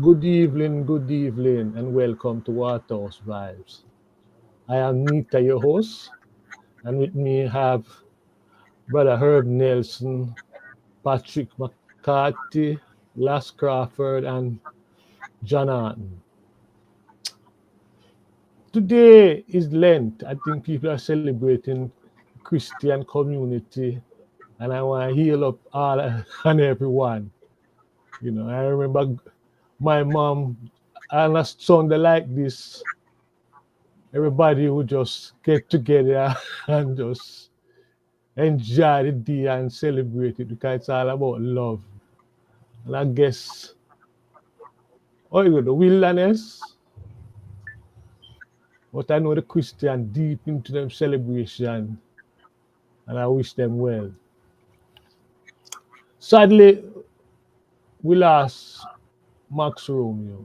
Good evening, and welcome to Waterhouse Vibes. I am Nita, your host, and with me have Brother Herb Nelson, Patrick McCarthy, Las Crawford, and John Arton. Today is Lent. I think people are celebrating Christian community, and I want to heal up all and everyone. I remember my mom and a Sunday like this, everybody would just get together and just enjoy the day and celebrate it because it's all about love. And I guess, the wilderness, but I know the Christian deep into them celebration and I wish them well. Sadly, we lost Max Romeo.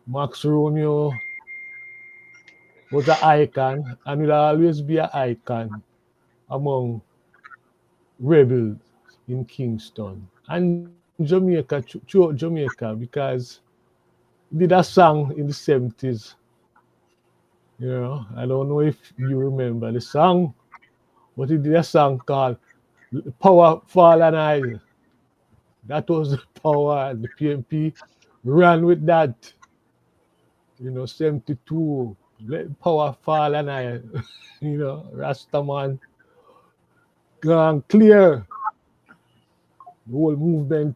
Max Romeo was an icon and will always be an icon among rebels in Kingston and Jamaica, throughout Jamaica, because he did a song in the 70s. I don't know if you remember the song, but he did a song called Power Fall and I. That was the power. The PMP ran with that. 72. Let power fall and I, Rastaman gone clear. The whole movement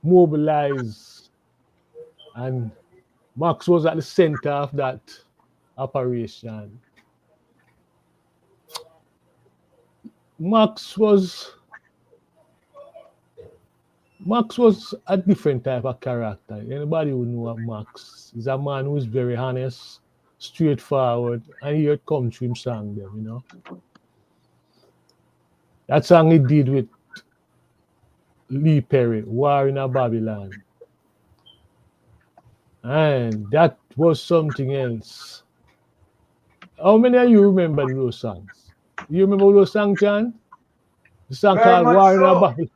mobilized, and Max was at the center of that operation. Max was Max was a different type of character. Anybody who know Max is a man who is very honest, straightforward, and here it comes to him song them. That song he did with Lee Perry, War in a Babylon. And that was something else. How many of you remember those songs? You remember those songs, John? The song Very called much War in a so. Babylon.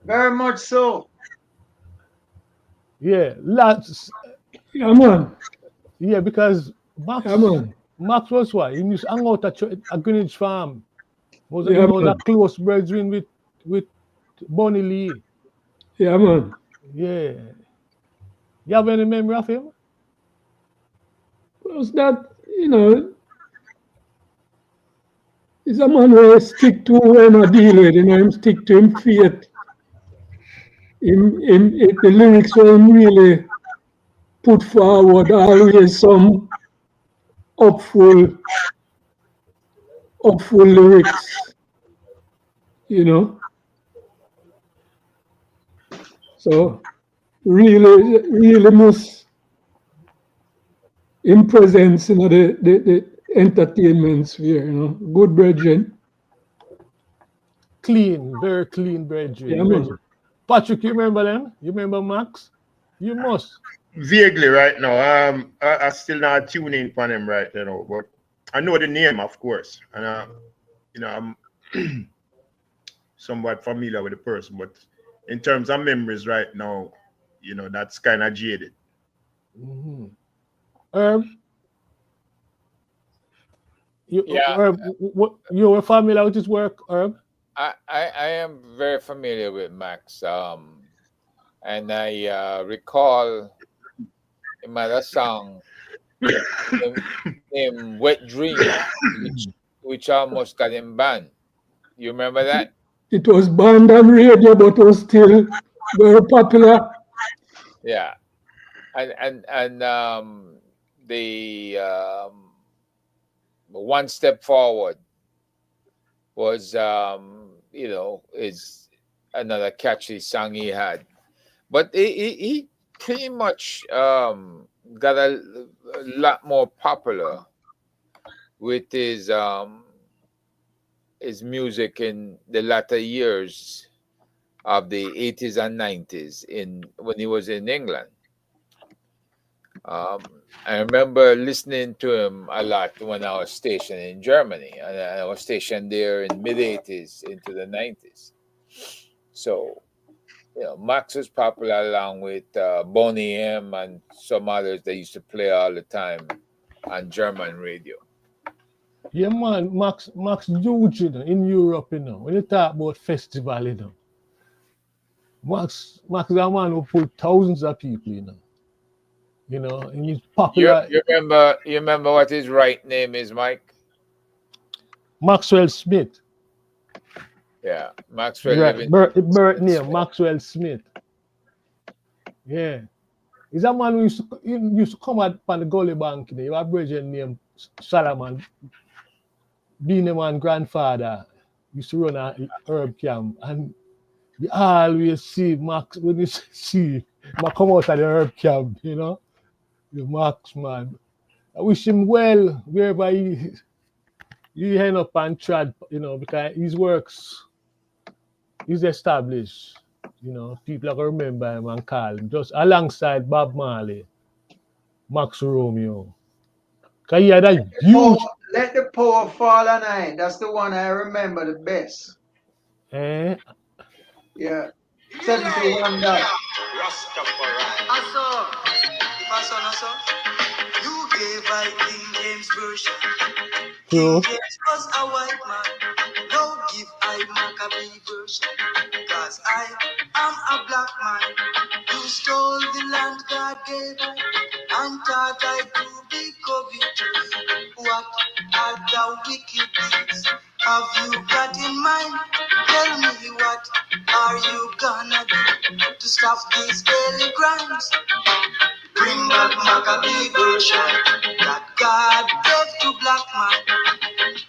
Very much so. Yeah, lots. Yeah, man. Yeah, because Yeah, Max man. Max was what? He used to hang out at Greenwich Farm. Yeah, Was a man. close brethren with Bonnie Lee. Yeah, man. Yeah. You have any memory of him? Plus that, he's a man where stick to when I deal with, him stick to him faith. The lyrics were him really put forward always some hopeful, hopeful lyrics, you know. So really, really must in presence, the entertainment sphere, good brethren. Clean, very clean Yeah, brethren. man. Patrick, you remember them? You remember Max? You must. Vaguely right now. I still not tuning for him right now, but I know the name, of course, and I'm somewhat familiar with the person. But in terms of memories right now, that's kind of jaded. Mm-hmm. Herb, Yeah, you were familiar with his work, Herb? I am very familiar with Max. And I recall him had a song named Wet Dreams, which almost got him banned. You remember that? It was banned on radio, but was still very popular. Yeah. And the One Step Forward was is another catchy song he had. But he pretty much got a lot more popular with his music in the latter years of the 80s and 90s in when he was in England. Um, I remember listening to him a lot when I was stationed in Germany, and I was stationed there in mid 80s into the 90s. So Max was popular along with Boney M and some others that used to play all the time on German radio. Yeah, man, Max huge, in Europe, When you talk about festival, Max is a man who pulled thousands of people, and he's You popular. you remember what his right name is, Mike? Maxwell Smith. Yeah, Maxwell Right. Living Birth name, Smith. Maxwell Smith. Yeah. He's a man who used to come out from the Gully Bank. He have a brother named Solomon, being a man grandfather. Used to run a herb camp. And you always see Max, when you see Max come out of the herb camp, the Max, man. I wish him well wherever he end up and trad, because his works is established. People are going to remember him and call him, just alongside Bob Marley, Max Romeo. Because he had a huge. Let the power fall on I. That's the one I remember the best. Eh? Yeah. 71 that. You gave I King James version. True. King James was a white man. Now give I Maccabee version. Cause I am a black man. You stole the land God gave I and thought I to be coveted. What are the wicked deeds have you got in mind? Tell me what are you gonna do to stop these daily crimes? Bring back Maccabee version that God gave to black man.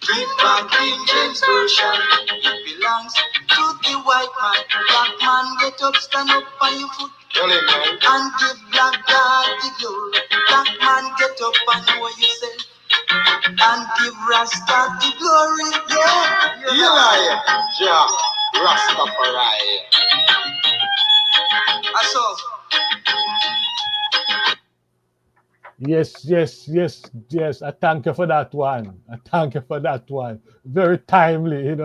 Give back King James version. It belongs to the white man. Black man, get up, stand up on your foot, and give black God the glory. Black man, get up and know yourself, and give Rasta the glory. Yeah, You lie, Jah Rastafari. I saw. Yes. I thank you for that one. Very timely,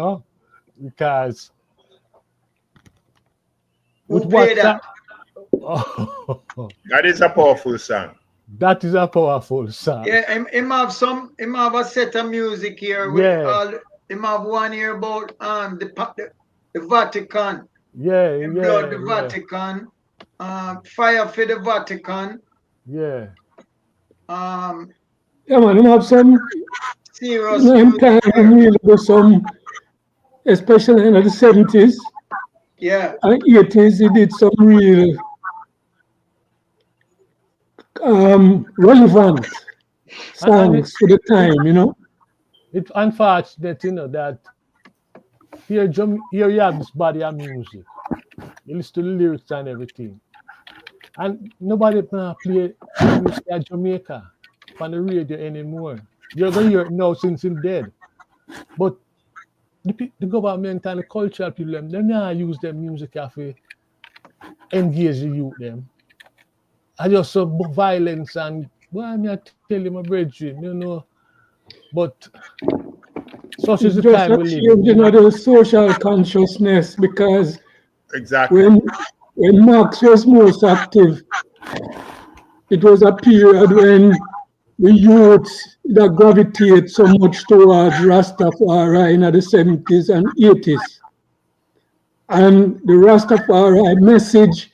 because Who played that? That is a powerful song. That is a powerful song. Yeah, him have a set of music here with him have one here about the Vatican. Blood the Vatican. Fire for the Vatican. Yeah. Yeah, man, have some Serious time really do some, especially in the 70s. Yeah. And 80s, he did some real relevant songs for the time, It's unfortunate, that here you have this body of music. You listen to the lyrics and everything. And nobody play music at Jamaica on the radio anymore. You're going to hear it now since it's dead. But the government and the cultural people, they now use their music to engage the youth them. I just saw violence and, well, I'm not telling my brethren, but such is the just time we live in. the social consciousness, because Exactly. when Marx was most active, it was a period when the youth that gravitate so much towards Rastafari in the 70s and 80s. And the Rastafari message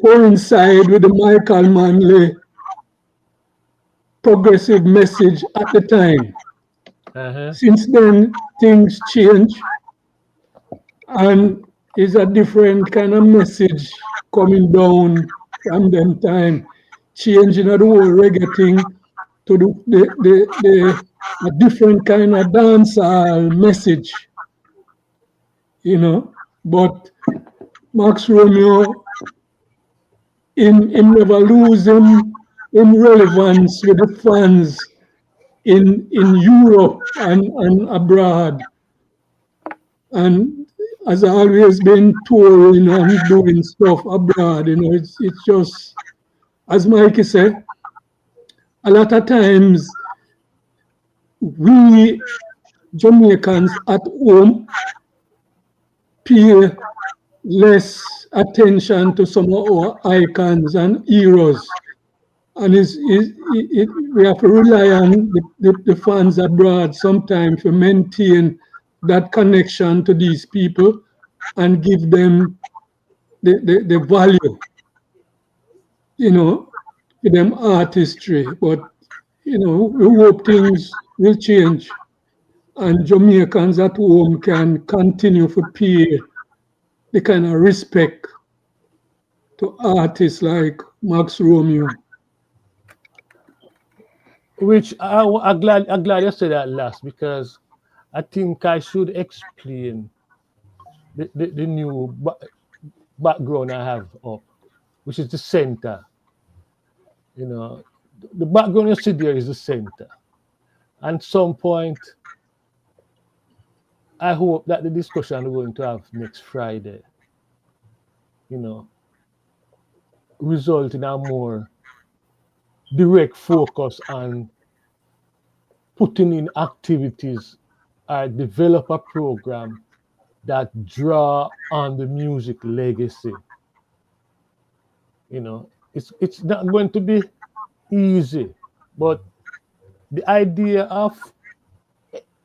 coincide with the Michael Manley progressive message at the time. Since then, things change, and it's a different kind of message coming down from them time, changing the whole reggae thing to a different kind of dancehall message, But Max Romeo, him never lose him relevance with the fans in Europe and abroad, and has always been touring and doing stuff abroad. It's just, as Mikey said, a lot of times we Jamaicans at home pay less attention to some of our icons and heroes. And we have to rely on the fans abroad sometimes to maintain that connection to these people and give them the value, to them artistry. But, we hope things will change and Jamaicans at home can continue to pay the kind of respect to artists like Max Romeo. Which I'm glad you said that last, because I think I should explain the new background I have up, which is the center. The background you see there is the center. And some point, I hope that the discussion we're going to have next Friday, result in a more direct focus on putting in activities or develop a program that draw on the music legacy. It's not going to be easy, but the idea of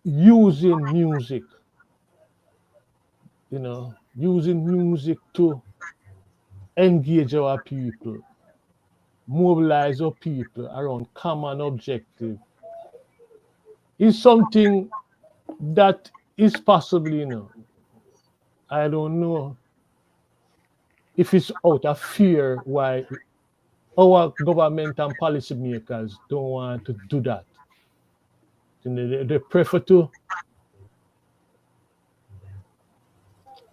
using music, using music to engage our people, mobilize our people around common objective, is something that is possible, I don't know if it's out of fear why our government and policymakers don't want to do that. They prefer to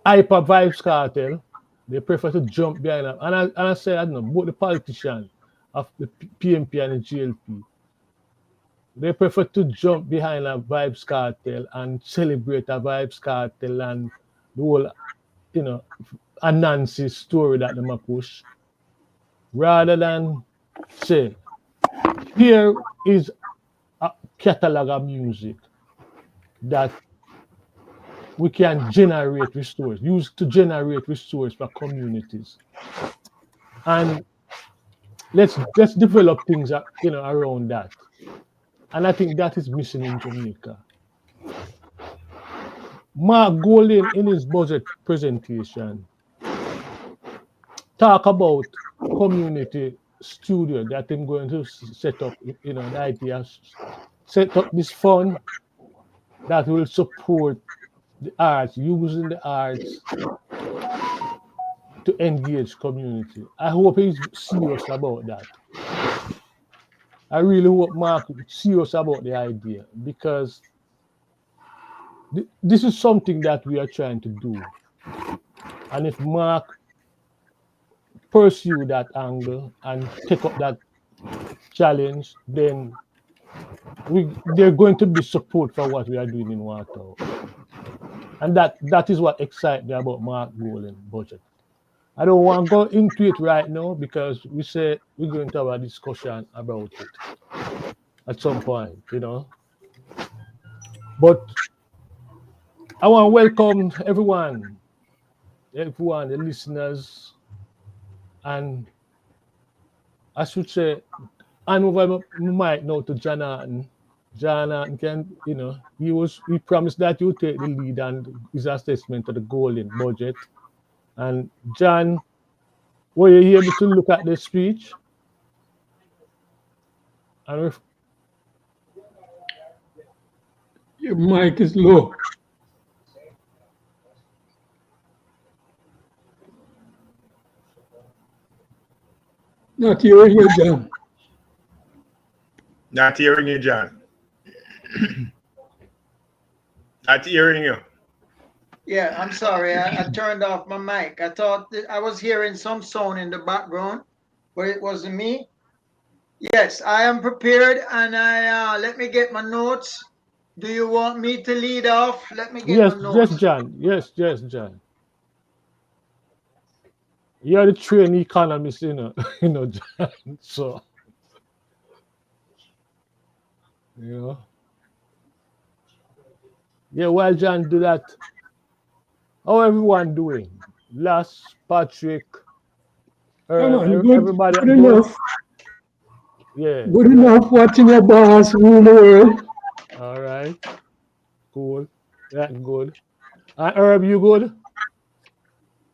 hyper vibes cartel. They prefer to jump behind them. And I say, I don't know, both the politicians of the PMP and the GLP, they prefer to jump behind a vibes cartel and celebrate a vibes cartel and the whole, a Nancy story that they might push, rather than say, here is a catalog of music that we can generate resources, use to generate resources for communities. And let's develop things around that. And I think that is missing in Jamaica. Mark Golding, in his budget presentation, talk about community studio that I'm going to set up, the idea, set up this fund that will support the arts, using the arts to engage community. I hope he's serious about that. I really hope Mark is serious about the idea, because this is something that we are trying to do. And if Mark pursue that angle and take up that challenge, then there's going to be support for what we are doing in Water. And that is what excites me about Mark Golding budget. I don't want to go into it right now, because we say we're going to have a discussion about it at some point, But I want to welcome everyone, the listeners, and I should say, hand over my mic now to Jonathan. Jonathan can, he promised that you take the lead and his assessment of the Golding budget. And John, were you able to look at the speech? Your mic is low. Not hearing you, John. Not hearing you, John. Not hearing you. Yeah, I'm sorry. I turned off my mic. I thought that I was hearing some sound in the background, but it wasn't me. Yes, I am prepared, and let me get my notes. Do you want me to lead off? Let me get my notes. Yes, John. Yes, John. You're the trained economist, John. So, yeah, while John do that, how everyone doing? Last, Patrick, Come on, good, everybody good good? enough. Yeah. Good enough watching your boss rule the world. All right. Cool. That's good. And Herb, you good?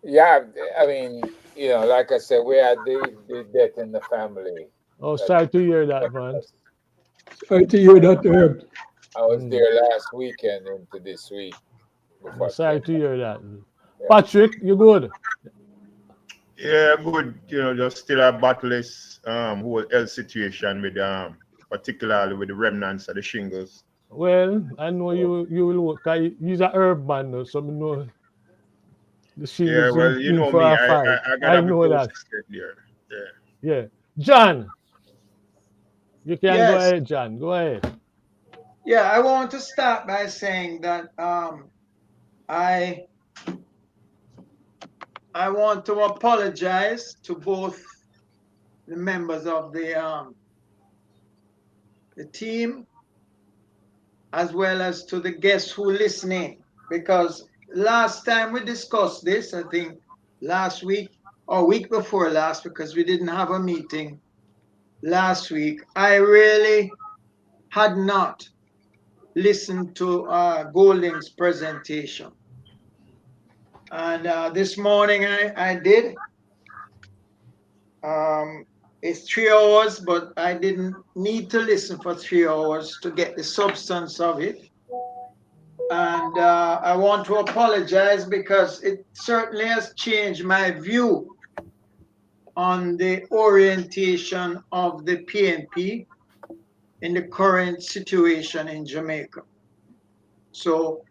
Yeah, I mean, like I said, we had the death in the family. Oh, That sorry to hear that, man. Sorry to hear that, Herb. I was Mm. there last weekend into this week before I Sorry came to back. hear that. Yeah. Patrick, you good? Yeah, good. Just still a battleless whole health situation with particularly with the remnants of the shingles. Well, I know you will work. He's a herb man, though, so I know the Yeah, shingles well, in know for me, a fight. I I gotta be know that. persistent there. Yeah. Yeah. John, you can go Yes. ahead, John. Go ahead. Yeah, I want to start by saying that I I want to apologize to both the members of the team as well as to the guests who are listening, because last time we discussed this, I think last week or week before last, because we didn't have a meeting last week, I really had not listened to Golding's presentation. And this morning I did. It's 3 hours, but I didn't need to listen for 3 hours to get the substance of it. And I want to apologize because it certainly has changed my view on the orientation of the PNP in the current situation in Jamaica. So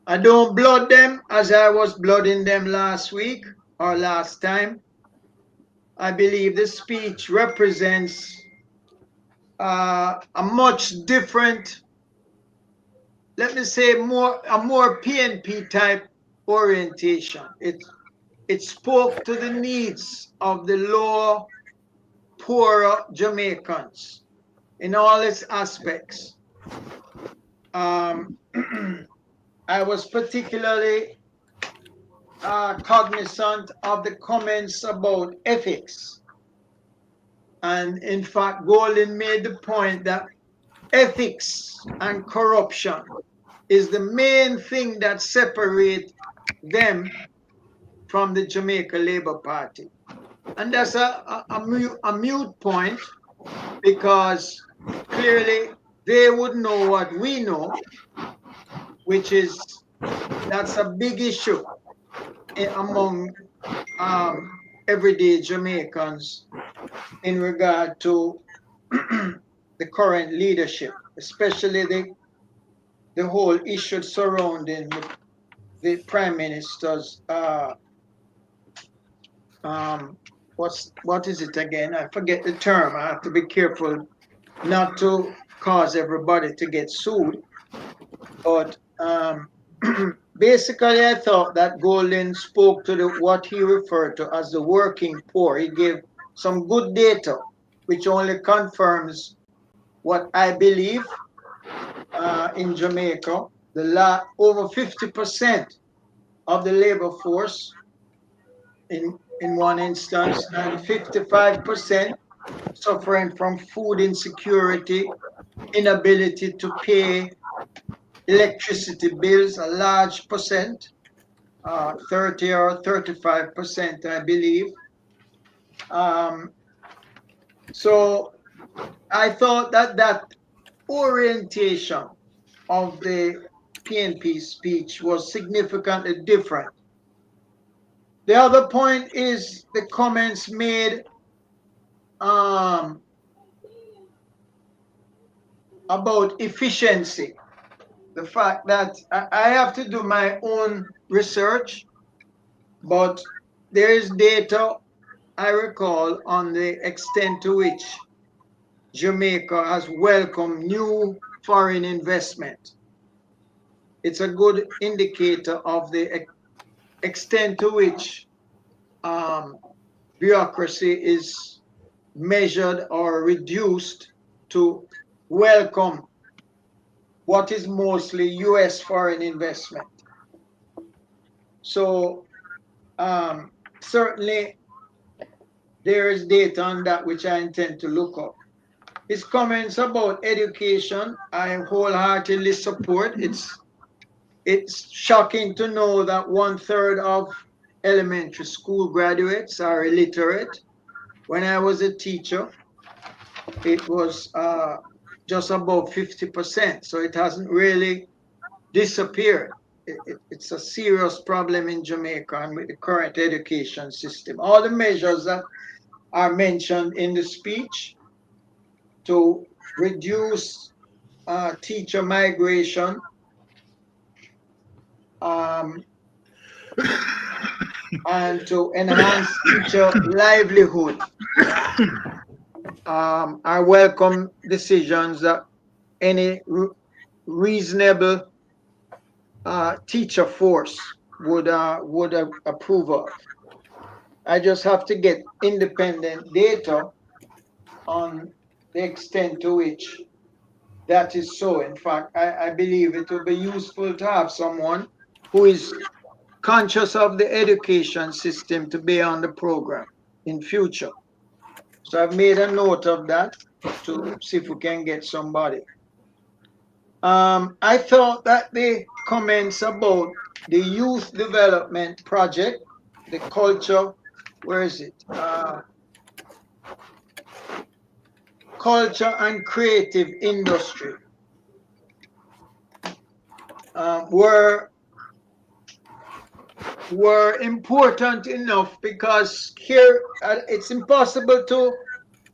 I don't blood them as I was blooding them last week or last time. I believe the speech represents a much different, let me say, a more PNP type orientation. It spoke to the needs of the lower, poorer Jamaicans in all its aspects. I was particularly cognizant of the comments about ethics. And in fact, Golden made the point that ethics and corruption is the main thing that separates them from the Jamaica Labour Party. And that's a mute point, because clearly they would know what we know, which is that's a big issue among everyday Jamaicans in regard to the current leadership, especially the whole issue surrounding the Prime Minister's what is it again? I forget the term. I have to be careful not to cause everybody to get sued. But basically, I thought that Golden spoke to what he referred to as the working poor. He gave some good data, which only confirms what I believe in Jamaica. Over 50% of the labor force in one instance, and 55% suffering from food insecurity, inability to pay electricity bills, a large percent, 30 or 35%, I believe. So I thought that orientation of the PNP speech was significantly different. The other point is the comments made about efficiency. The fact that I have to do my own research, but there is data I recall on the extent to which Jamaica has welcomed new foreign investment. It's a good indicator of the extent to which bureaucracy is measured or reduced to welcome what is mostly US foreign investment. So Certainly there is data on that which I intend to look up. His comments about education, I wholeheartedly support. It's shocking to know that 1/3 of elementary school graduates are illiterate. When I was a teacher, it was just above 50%. So it hasn't really disappeared. It's a serious problem in Jamaica and with the current education system. All the measures that are mentioned in the speech to reduce teacher migration, and to enhance teacher livelihood are welcome decisions that any reasonable teacher force would approve of. I just have to get independent data on the extent to which that is so. In fact, I believe it will be useful to have someone who is conscious of the education system to be on the program in future. So I've made a note of that to see if we can get somebody. I thought that the comments about the youth development project, the culture, where is it? Culture and creative industry were important enough, because here it's impossible to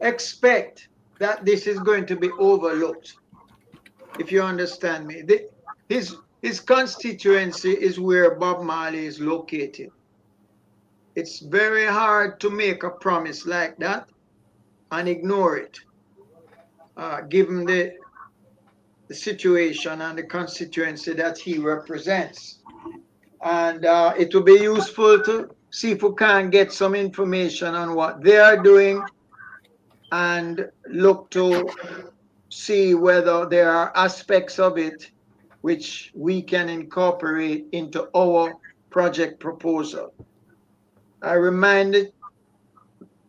expect that this is going to be overlooked, if you understand me. His constituency is where Bob Marley is located. It's very hard to make a promise like that and ignore it, given the situation and the constituency that he represents. And it will be useful to see if we can get some information on what they are doing and look to see whether there are aspects of it which we can incorporate into our project proposal. I remind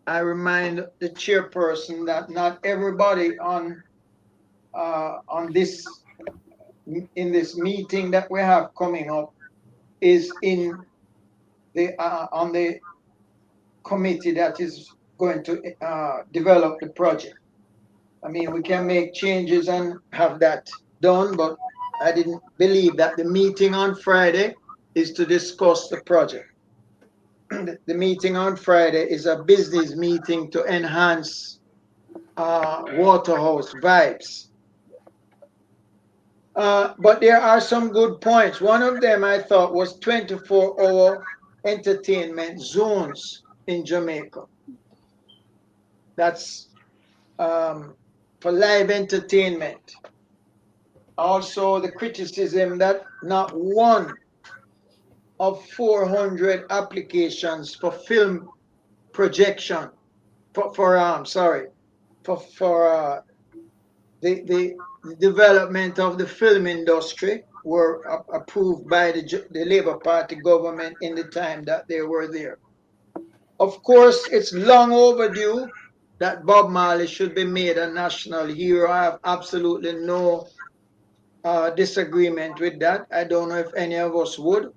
the chairperson that not everybody on this meeting that we have coming up is in the on the committee that is going to develop the project. I mean, we can make changes and have that done, but I didn't believe that the meeting on Friday is to discuss the project. The meeting on Friday is a business meeting to enhance Waterhouse vibes. But there are some good points. One of them I thought was 24-hour entertainment zones in Jamaica. That's for live entertainment. Also, the criticism that not one of 400 applications for film projection the development of the film industry were approved by the Labour Party government in the time that they were there. Of course, it's long overdue that Bob Marley should be made a national hero. I have absolutely no disagreement with that. I don't know if any of us would.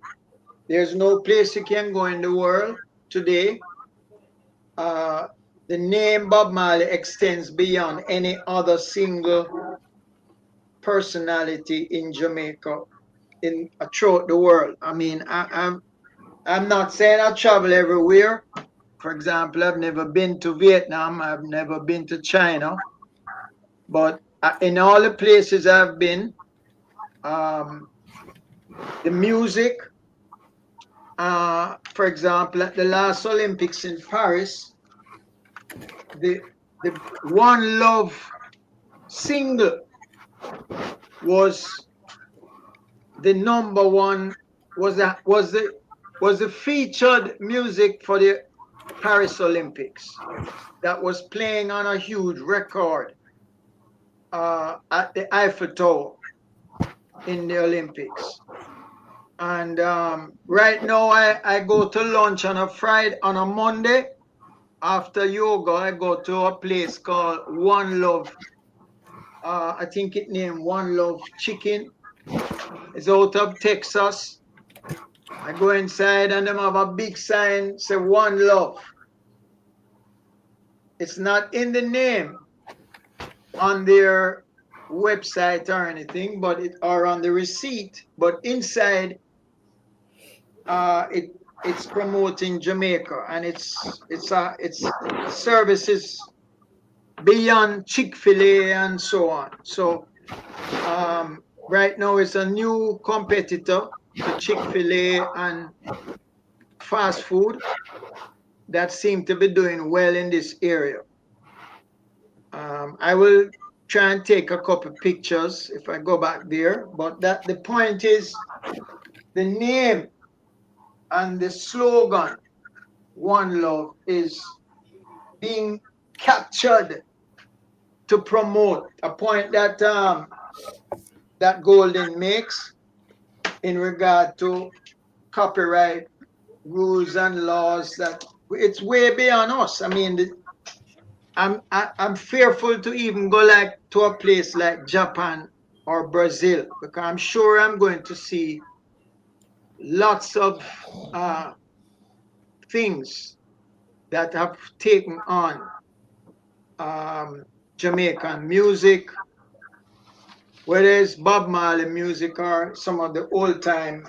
There's no place you can go in the world today. The name Bob Marley extends beyond any other single personality in Jamaica, throughout the world. I mean, I'm not saying I travel everywhere. For example, I've never been to Vietnam. I've never been to China. But in all the places I've been, the music, for example, at the last Olympics in Paris, the One Love single was the number one, was the featured music for the Paris Olympics. That was playing on a huge record at the Eiffel Tower in the Olympics. And right now, I go to lunch on a Monday. After yoga, I go to a place called One Love. I think it named One Love Chicken. It's out of Texas. I go inside and them have a big sign say One Love. It's not in the name on their website or anything, but it are on the receipt. But inside, it's promoting Jamaica, and it's services beyond Chick-fil-A and so on. So right now it's a new competitor to Chick-fil-A and fast food that seem to be doing well in this area. I will try and take a couple pictures if I go back there, but that the point is the name and the slogan One Love is being captured to promote a point that that Golden makes in regard to copyright rules and laws, that it's way beyond us. I mean, I'm fearful to even go like to a place like Japan or Brazil, because I'm sure I'm going to see lots of things that have taken on Jamaican music, whether it's Bob Marley music or some of the old time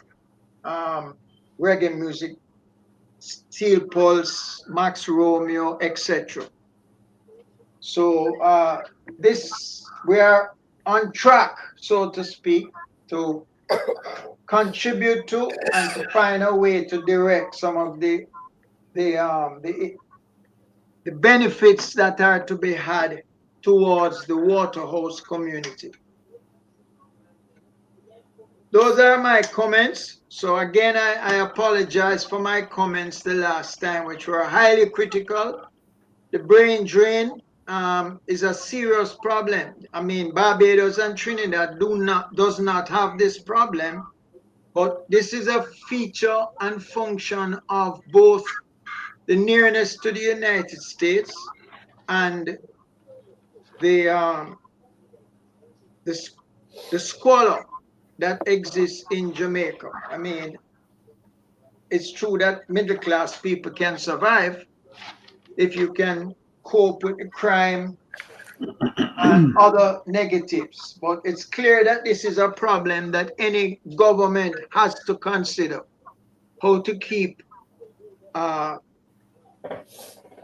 reggae music, Steel Pulse, Max Romeo, etc. So we are on track, so to speak, to contribute to and to find a way to direct some of the benefits that are to be had towards the Waterhouse community. Those are my comments. So again, I apologize for my comments the last time, which were highly critical. The brain drain is a serious problem. I mean, Barbados and Trinidad does not have this problem, but this is a feature and function of both the nearness to the United States and the squalor that exists in Jamaica. I mean, it's true that middle class people can survive if you can cope with the crime and other negatives. But it's clear that this is a problem that any government has to consider, how to keep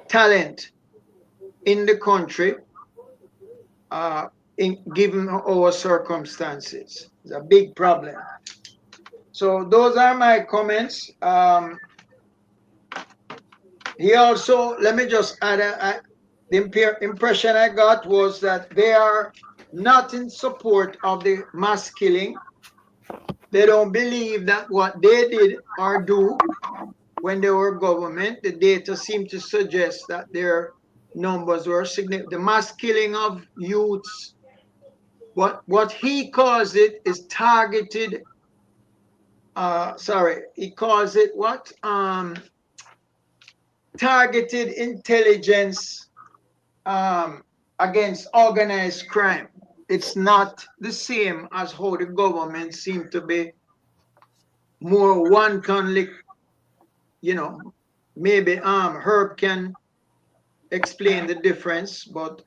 talent in the country given our circumstances. It's a big problem. So those are my comments. He also, let me just add, the impression I got was that they are not in support of the mass killing. They don't believe that what they did or do when they were government, the data seem to suggest that their numbers were significant. The mass killing of youths, what he calls it is targeted, he calls it what? Targeted intelligence against organized crime. It's not the same as how the government seem to be more wantonly, maybe Herb can explain the difference, but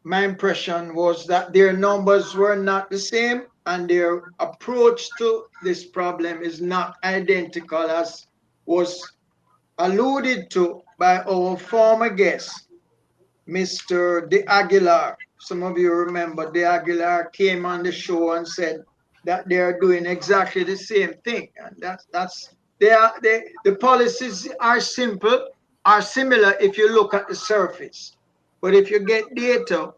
my impression was that their numbers were not the same and their approach to this problem is not identical, as was alluded to by our former guest, Mr. De Aguilar. Some of you remember De Aguilar came on the show and said that they are doing exactly the same thing, and the policies are similar if you look at the surface, but if you get data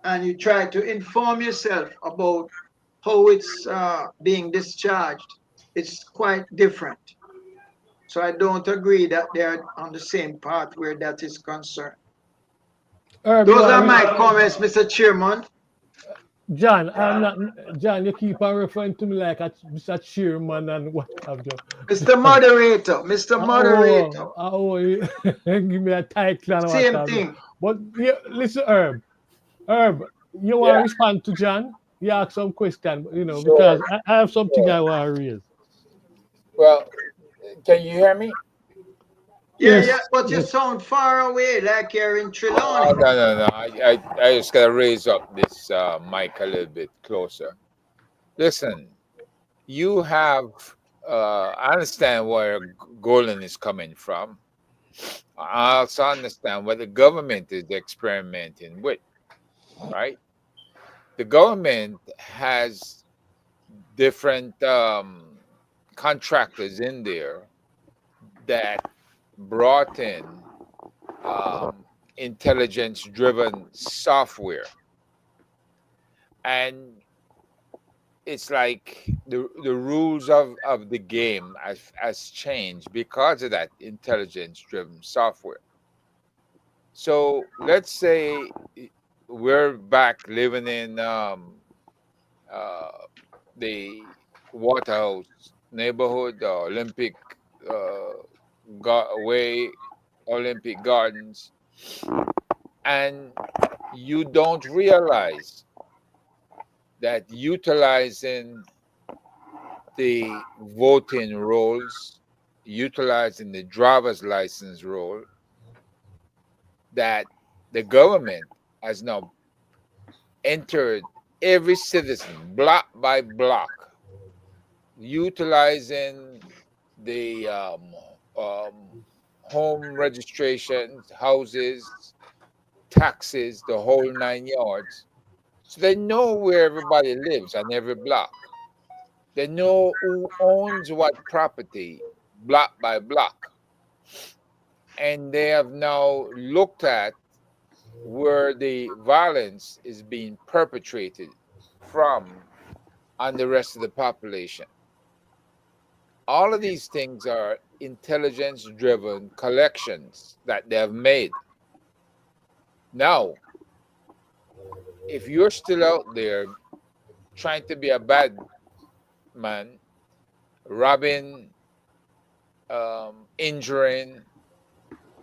and you try to inform yourself about how it's being discharged, it's quite different. So I don't agree that they're on the same path where that is concerned. Those are my comments, Mr. Chairman. John, I'm not. John, you keep on referring to me like a Mr. Chairman and what have you. Mr. Moderator, Mr. Moderator. Give me a title and what Same have you. thing. But yeah, listen, Herb, you want Yeah, to respond to John? You ask some question, sure, because I have something sure. I want to raise. Well, can you hear me? Yeah, yeah, Yes, but you yes. sound far away, like you're in Oh, Trelawney. no, no, no. I just gotta raise up this mic a little bit closer. Listen, you have. I understand where Golden is coming from. I also understand what the government is experimenting with. Right? The government has different contractors in there that brought in intelligence driven software, and it's like the rules of the game has changed because of that intelligence driven software. So let's say we're back living in uh, the Waterhouse neighborhood, the Olympic Way, Olympic Gardens, and you don't realize that utilizing the voting rolls, utilizing the driver's license roll, that the government has now entered every citizen block by block, utilizing the home registrations, houses, taxes, the whole 9 yards. So they know where everybody lives on every block. They know who owns what property, block by block. And they have now looked at where the violence is being perpetrated from on the rest of the population. All of these things are intelligence driven collections that they have made. Now, if you're still out there trying to be a bad man, robbing, injuring,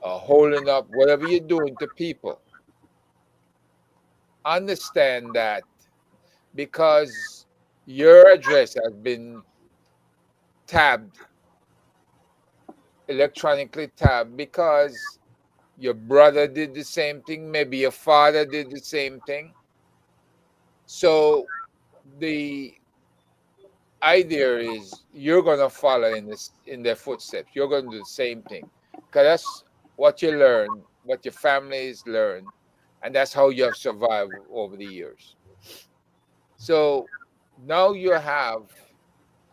holding up, whatever you're doing to people, understand that because your address has been tabbed, electronically tabbed, because your brother did the same thing, maybe your father did the same thing. So the idea is you're gonna follow in their footsteps. You're gonna do the same thing because that's what you learn, what your families learn, and that's how you have survived over the years. So now you have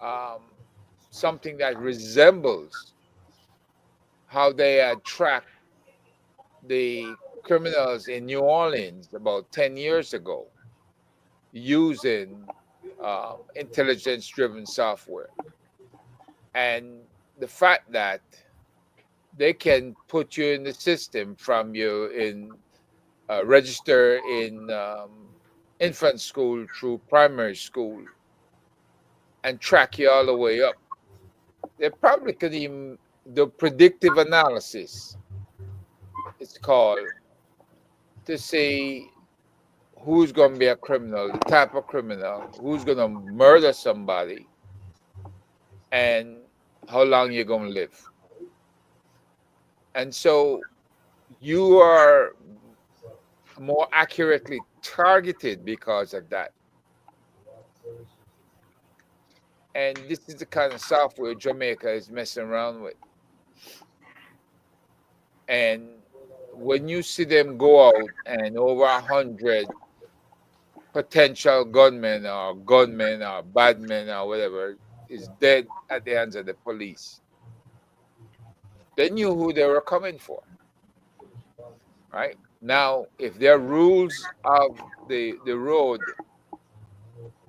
um, something that resembles how they had tracked the criminals in New Orleans about 10 years ago using intelligence driven software. And the fact that they can put you in the system from you in register in infant school through primary school and track you all the way up. They probably could even the predictive analysis, it's called, to see who's going to be a criminal, the type of criminal, who's going to murder somebody, and how long you're going to live. And so you are more accurately targeted because of that. And this is the kind of software Jamaica is messing around with. And when you see them go out and over 100 potential gunmen or bad men or whatever is dead at the hands of the police, they knew who they were coming for. Right? Now, if there are rules of the road,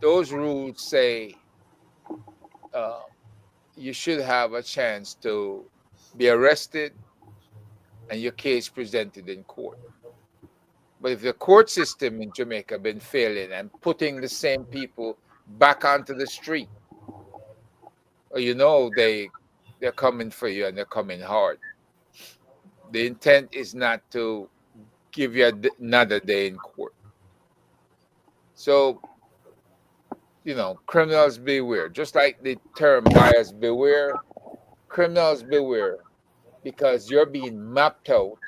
those rules say uh, you should have a chance to be arrested and your case presented in court. But if the court system in Jamaica been failing and putting the same people back onto the street, you know they're coming for you and they're coming hard. The intent is not to give you another day in court. So, you know, criminals beware. Just like the term buyers beware, criminals beware, because you're being mapped out.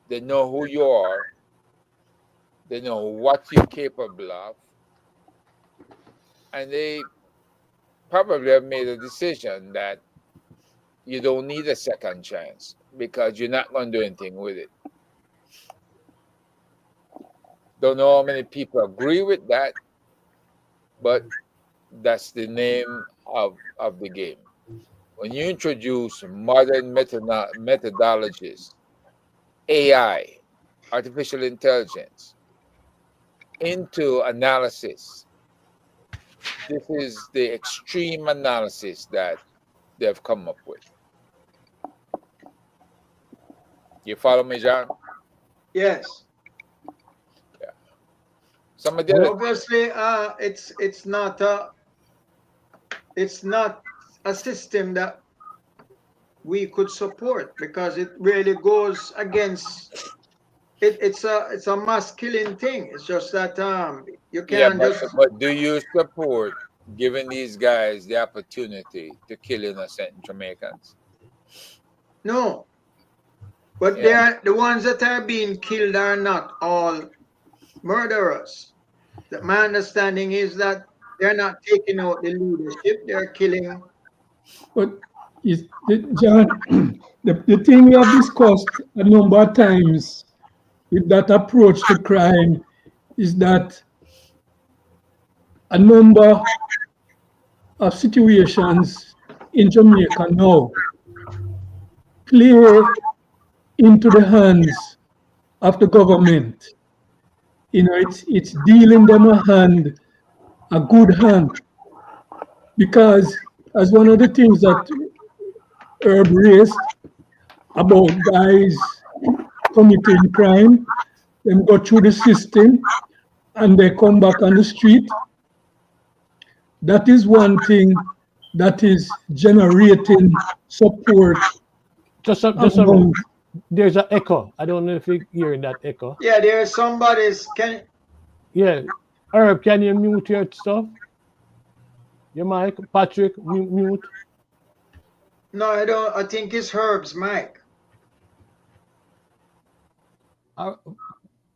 They know who you are. They know what you're capable of. And they probably have made a decision that you don't need a second chance because you're not going to do anything with it. Don't know how many people agree with that, but that's the name of the game. When you introduce modern methodologies, AI, artificial intelligence, into analysis, this is the extreme analysis that they've come up with. You follow me, John? Yes. Yeah. Somebody else. Obviously, it's not a system that we could support because it really goes against it. It's a mass killing thing. It's just that you can't but do you support giving these guys the opportunity to kill innocent Jamaicans? No. But they're the ones that are being killed are not all murderers. My understanding is that they're not taking out the leadership, they're killing. But John, the thing we have discussed a number of times with that approach to crime is that a number of situations in Jamaica now play into the hands of the government. You know, it's dealing them a good hand, because as one of the things that Herb raised about guys committing crime, them go through the system and they come back on the street. That is one thing that is generating support. Just there's an echo. I don't know if you're hearing that echo. Yeah, there's somebody's. Yeah, Herb, can you mute your stuff? Your mic, Patrick, mute. No, I don't. I think it's Herb's mic.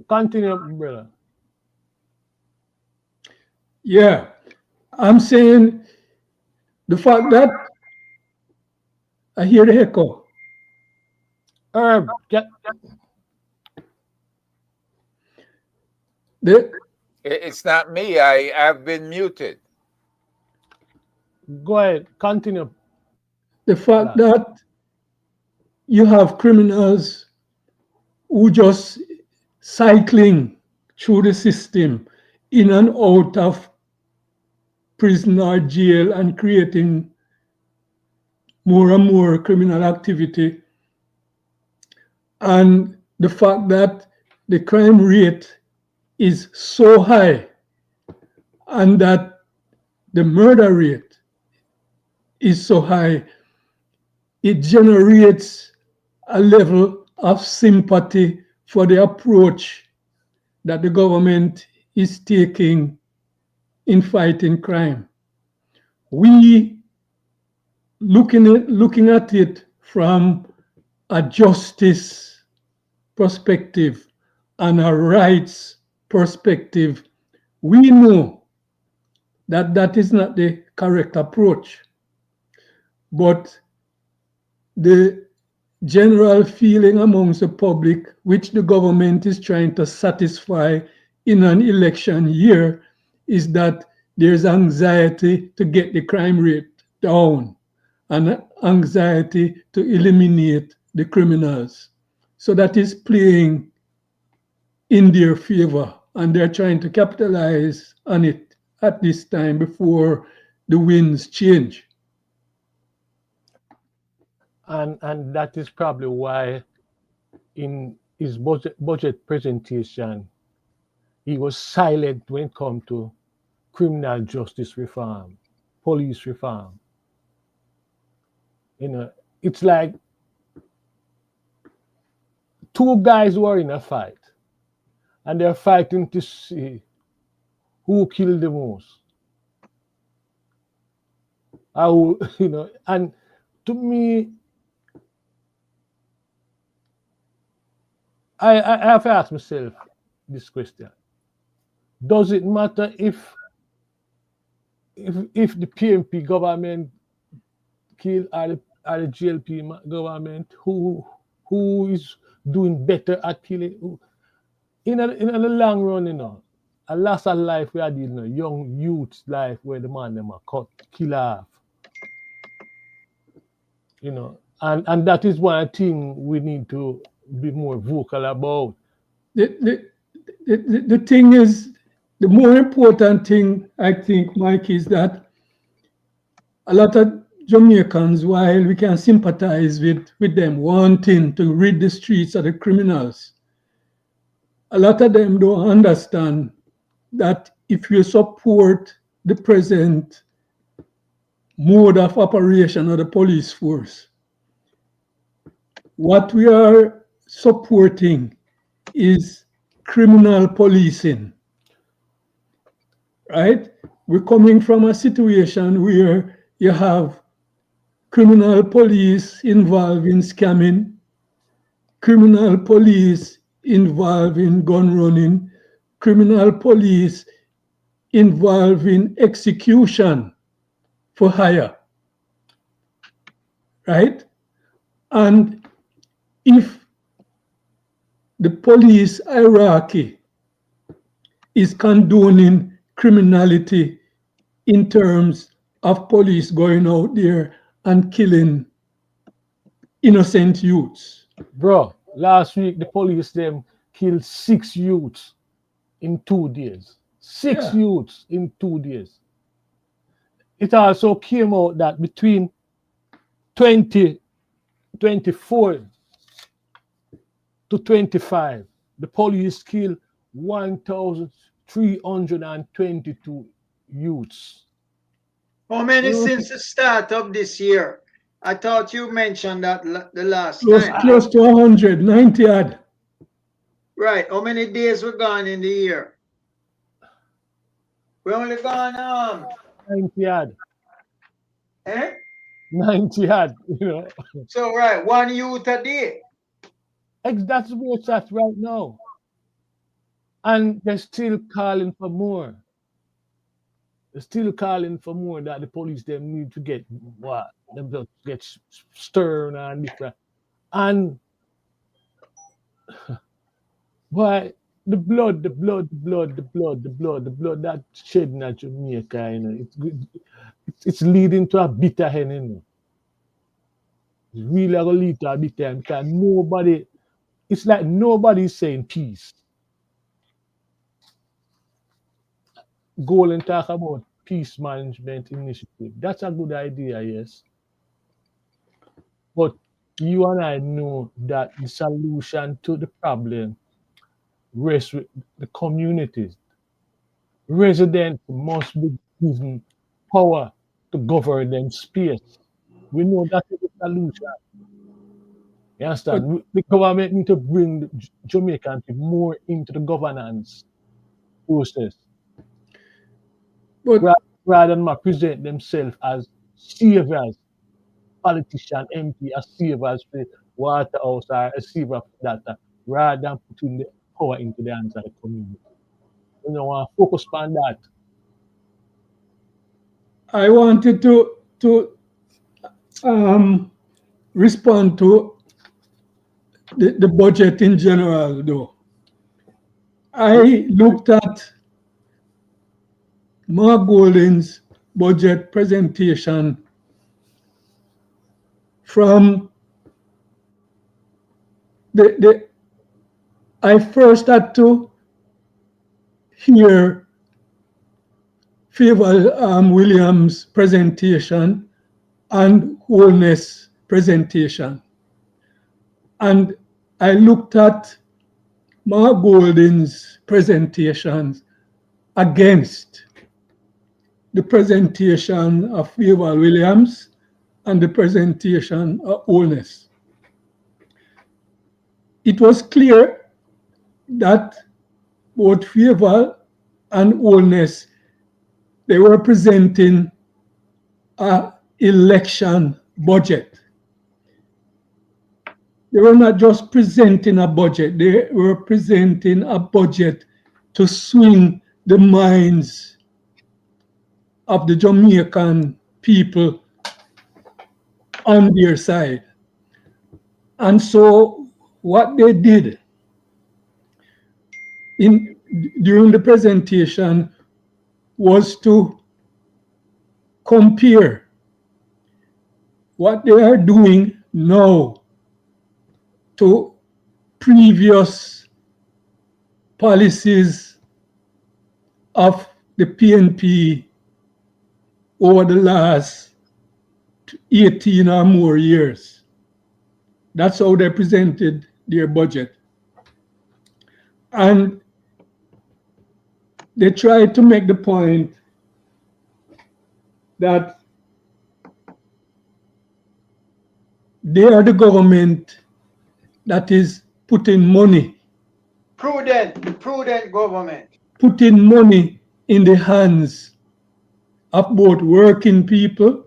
Continue, brother. Yeah, I'm saying the fact that I hear the echo. Herb, it's not me. I've been muted. Go ahead, continue. The fact that you have criminals who just cycling through the system in and out of prison or jail and creating more and more criminal activity, and the fact that the crime rate is so high and that the murder rate is so high, it generates a level of sympathy for the approach that the government is taking in fighting crime. We looking at it from a justice perspective and a rights perspective, we know that that is not the correct approach. But the general feeling amongst the public, which the government is trying to satisfy in an election year, is that there's anxiety to get the crime rate down and anxiety to eliminate the criminals. So that is playing in their favor, and they're trying to capitalize on it at this time before the winds change. And that is probably why in his budget presentation, he was silent when it come to criminal justice reform, police reform. It's like two guys who are in a fight, and they're fighting to see who killed the most. And to me, I have to ask myself this question: does it matter if the PMP government kill or the GLP government? Who is doing better at killing? In the long run, a loss of life we are dealing, young youth's life where the man them are cut, kill off. And that is one thing we need to be more vocal about. The thing is, the more important thing, I think, Mike, is that a lot of Jamaicans, while we can sympathize with them wanting to rid the streets of the criminals, a lot of them don't understand that if you support the present mode of operation of the police force, what we are supporting is criminal policing, right? We're coming from a situation where you have criminal police involved in scamming, criminal police involved in gun running, criminal police involved in execution for hire, right? And if the police hierarchy is condoning criminality in terms of police going out there and killing innocent youths. Bro, last week the police them killed 6 youths in 2 days. 6 youths in 2 days. It also came out that between 2024 to 25, the police killed 1,322 youths. How many since the start of this year? I thought you mentioned that the last time. Close to 190 odd. Right. How many days were gone in the year? We only gone 90 odd. Eh? 90 odd, So right, 1 youth a day. That's where it's at right now. And they're still calling for more. They're still calling for more that the police them need to get what? Them to get stern and different. And why the blood that shedding at Jamaica, it's leading to a bitter end, It's really gonna lead to a bitter end because it's like nobody's saying peace. Go and talk about peace management initiative. That's a good idea, yes. But you and I know that the solution to the problem rests with the communities. Residents must be given power to govern them space. We know that is the solution. You understand? The government need to bring the Jamaicans more into the governance process. But rather than present themselves as saviors, politician, MP, as saviors for Waterhouse or a savior for that, rather than putting the power into the hands of the community. You know, I focus on that. I wanted to respond to the budget in general, though. I looked at Mark Golding's budget presentation from I first had to hear Favor Williams' presentation and Wholeness presentation. And I looked at Mark Golding's presentations against the presentation of Favor Williams and the presentation of Holness. It was clear that both Favor and Holness, they were presenting an election budget. They were not just presenting a budget, they were presenting a budget to swing the minds of the Jamaican people on their side. And so what they did during the presentation was to compare what they are doing now to previous policies of the PNP over the last 18 or more years. That's how they presented their budget. And they tried to make the point that they are the government that is putting money. Prudent government. Putting money in the hands of both working people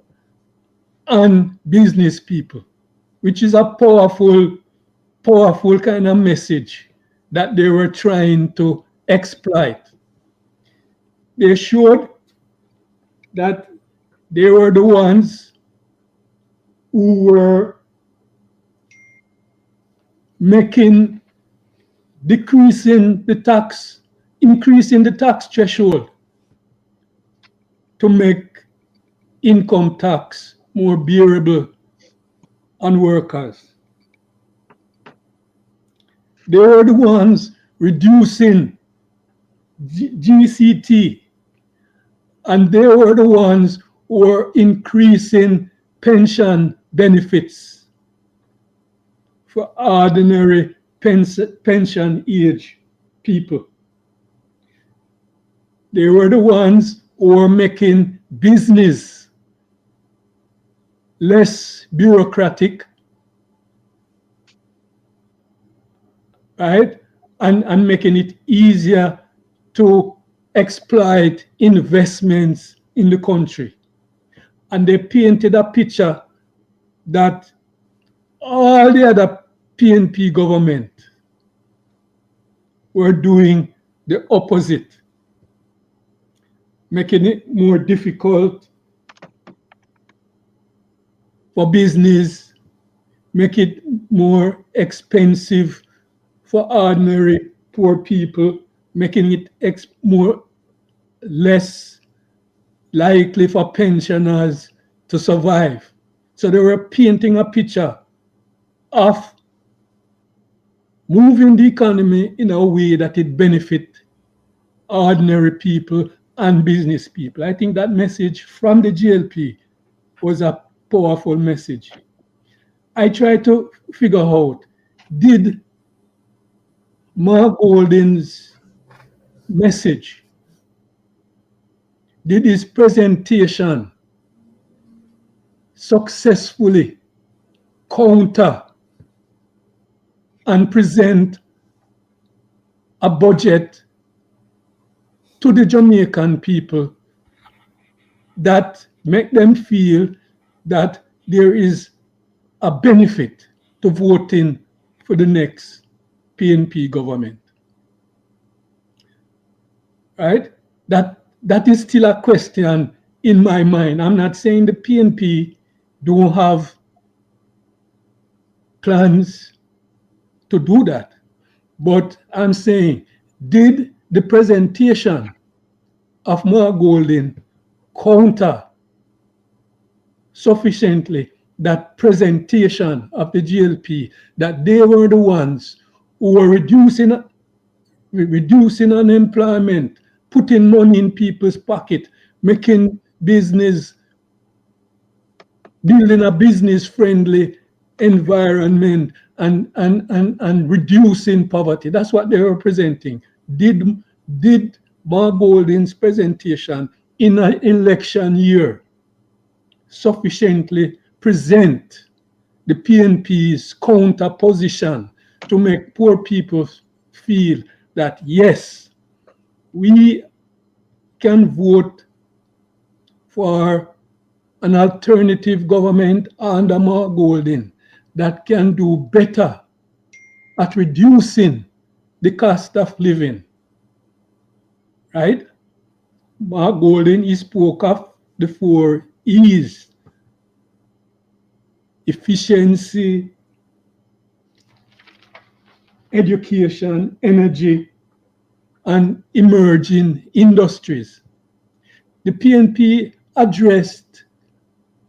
and business people, which is a powerful kind of message that they were trying to exploit. They showed that they were the ones who were increasing the tax threshold to make income tax more bearable on workers. They were the ones reducing GCT, and they were the ones who were increasing pension benefits for ordinary pension age people. They were the ones who were making business less bureaucratic, right? And making it easier to exploit investments in the country. And they painted a picture that all the other PNP government were doing the opposite, making it more difficult for business, make it more expensive for ordinary poor people, making it less likely for pensioners to survive. So they were painting a picture of moving the economy in a way that it benefit ordinary people and business people. I think that message from the GLP was a powerful message. I tried to figure out, did Mark Golding's message, did his presentation successfully counter and present a budget to the Jamaican people that make them feel that there is a benefit to voting for the next PNP government? Right? That is still a question in my mind. I'm not saying the PNP don't have plans to do that, but I'm saying, did the presentation of Mark Golding counter sufficiently that presentation of the GLP, that they were the ones who were reducing unemployment, putting money in people's pocket, making business, building a business-friendly environment and reducing poverty. That's what they're representing. Did Mark Golding's presentation in an election year sufficiently present the PNP's counter position to make poor people feel that, yes, we can vote for an alternative government under Mark Golding that can do better at reducing the cost of living, right? Mark Golding, he spoke of the 4 E's: efficiency, education, energy, and emerging industries. The PNP addressed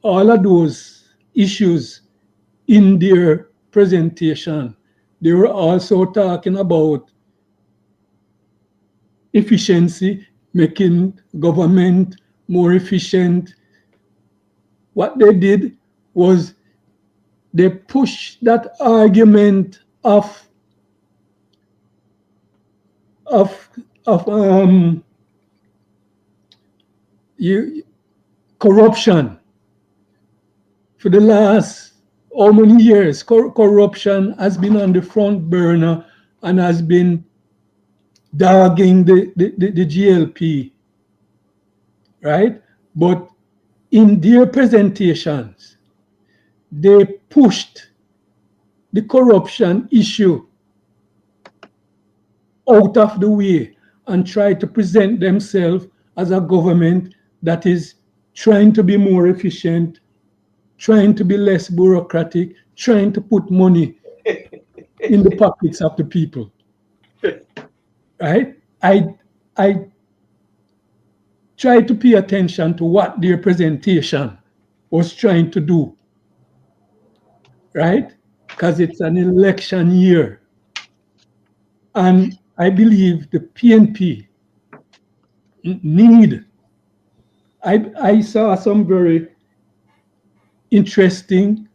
all of those issues in their presentation. They were also talking about efficiency, making government more efficient. What they did was they pushed that argument of corruption. For the last how many years, corruption has been on the front burner and has been dogging the GLP, right? But in their presentations, they pushed the corruption issue out of the way and tried to present themselves as a government that is trying to be more efficient, trying to be less bureaucratic, trying to put money in the pockets of the people. Right? I try to pay attention to what their presentation was trying to do. Right? Because it's an election year. And I believe the PNP need. I saw some very interesting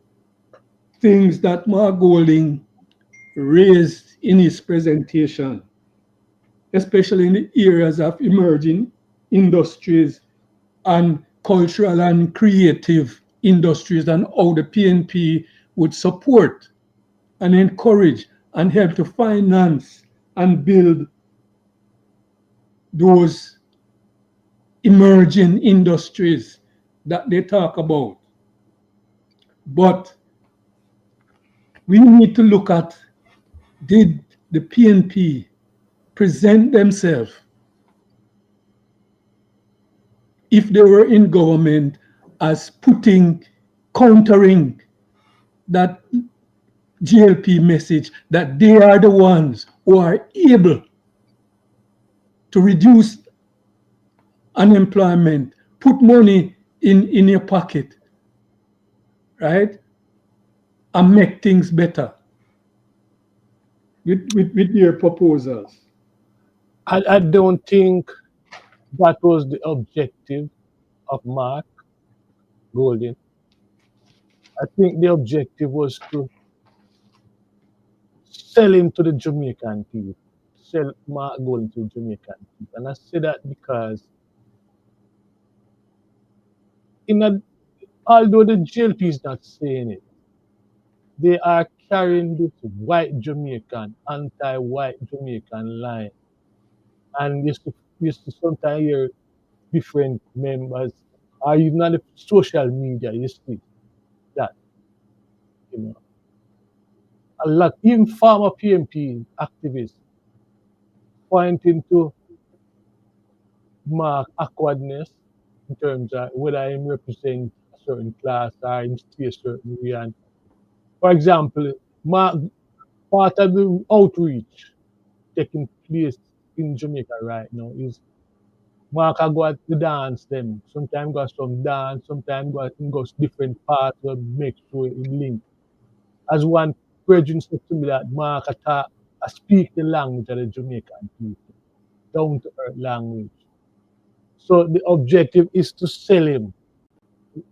things that Mark Golding raised in his presentation, especially in the areas of emerging industries and cultural and creative industries, and how the PNP would support and encourage and help to finance and build those emerging industries that they talk about. But we need to look at, did the PNP present themselves, if they were in government, as countering that GLP message that they are the ones who are able to reduce unemployment, put money in your pocket, right? And make things better with your proposals. I don't think that was the objective of Mark Golding. I think the objective was to sell him to the Jamaican people, sell Mark Golding to the Jamaican people. And I say that because although the GLP is not saying it, they are carrying this white Jamaican, anti-white Jamaican line. And you to sometimes hear different members, or even on the social media, you see that, a lot, even former PNP activists pointing to Mark awkwardness in terms of whether he represent a certain class or he stay a certain way. And for example, Mark, part of the outreach taking place in Jamaica right now is Mark I go at the dance them. Sometimes go some dance, sometimes go different parts to make sure it link. As one brethren said to me that Mark I speak the language of the Jamaican people, down to earth language. So the objective is to sell him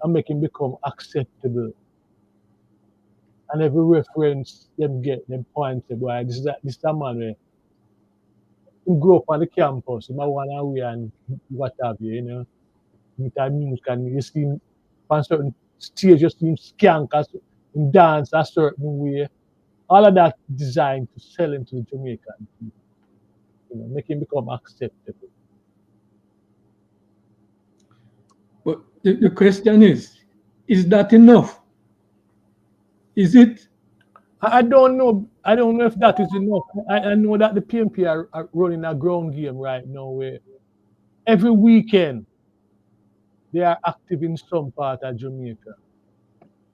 and make him become acceptable. And every reference them get, them point to, boy, this is a man where he grew up on the campus, he might want away and what have you, you know. With that music, and you see him on certain stage, you see him skank, him dance a certain way. All of that designed to sell him to the Jamaican people, you know, make him become acceptable. But the question is that enough? Is it? I don't know. I don't know if that is enough. I know that the PNP are running a ground game right now where every weekend they are active in some part of Jamaica.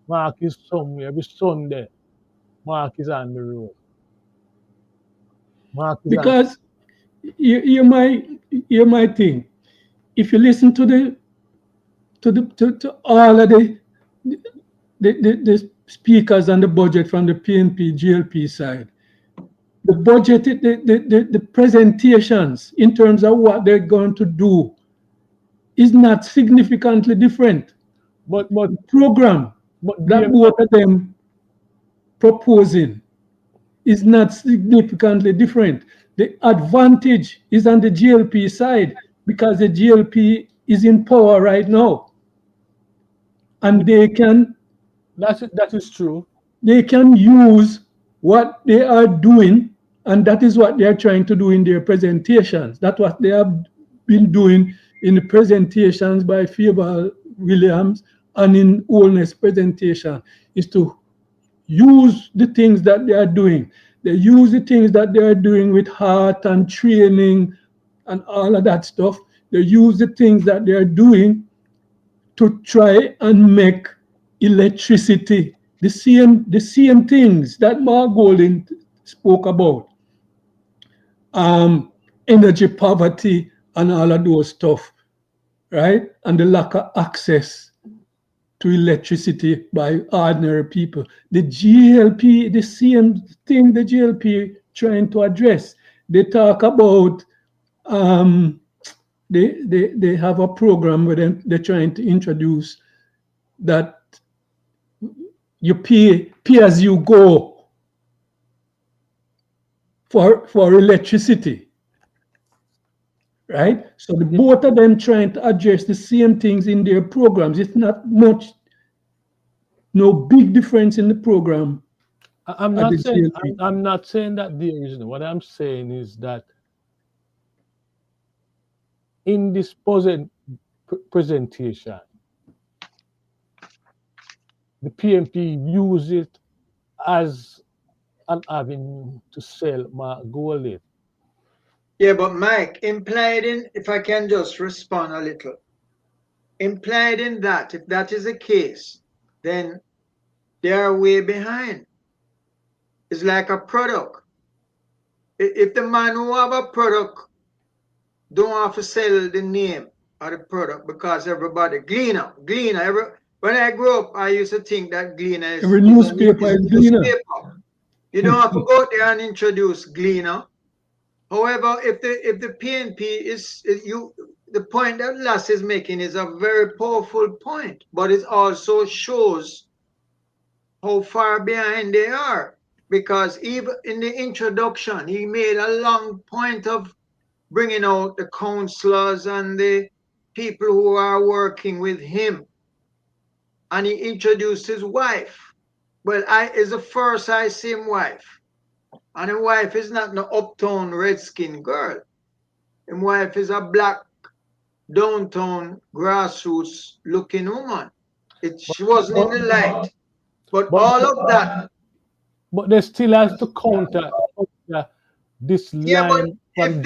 Mark is somewhere every Sunday. Mark is on the road. Mark is on. Because you might think, if you listen to all of the speakers and the budget from the PNP GLP side, the budget, the presentations in terms of what they're going to do is not significantly different. But the program that both of them proposing is not significantly different. The advantage is on the GLP side because the GLP is in power right now, and they can. That is true. They can use what they are doing, and that is what they are trying to do in their presentations. That's what they have been doing in the presentations by Faber Williams and in Oldness presentation, is to use the things that they are doing. They use the things that they are doing with heart and training and all of that stuff. They use the things that they are doing to try and make electricity the same things that Mark Golding spoke about. Energy poverty and all of those stuff, right? And the lack of access to electricity by ordinary people. The GLP, the same thing the GLP trying to address. They talk about they have a program where they're trying to introduce that you pay as you go for electricity, right? So the both of them trying to address the same things in their programs. It's not much, no big difference in the program. I'm not saying that there isn't. What I'm saying is that in this presentation, the PNP use it as an avenue to sell Mark Golding. Yeah, but Mike, implied in, if I can just respond a little, implied in that, if that is the case, then they are way behind. It's like a product. If the man who have a product don't have to sell the name of the product because everybody, Gleaner. When I grew up, I used to think that Gleaner is every newspaper is Gleaner. You don't have to go out there and introduce Gleaner. However, if the PNP is the point that Lass is making is a very powerful point, but it also shows how far behind they are. Because even in the introduction, he made a long point of bringing out the counselors and the people who are working with him. And he introduced his wife. Well, is the first I see him wife. And his wife is not no uptown redskin girl. His wife is a black downtown grassroots looking woman. She wasn't in the light. But all of that. But they still has to counter this line. Yeah, but if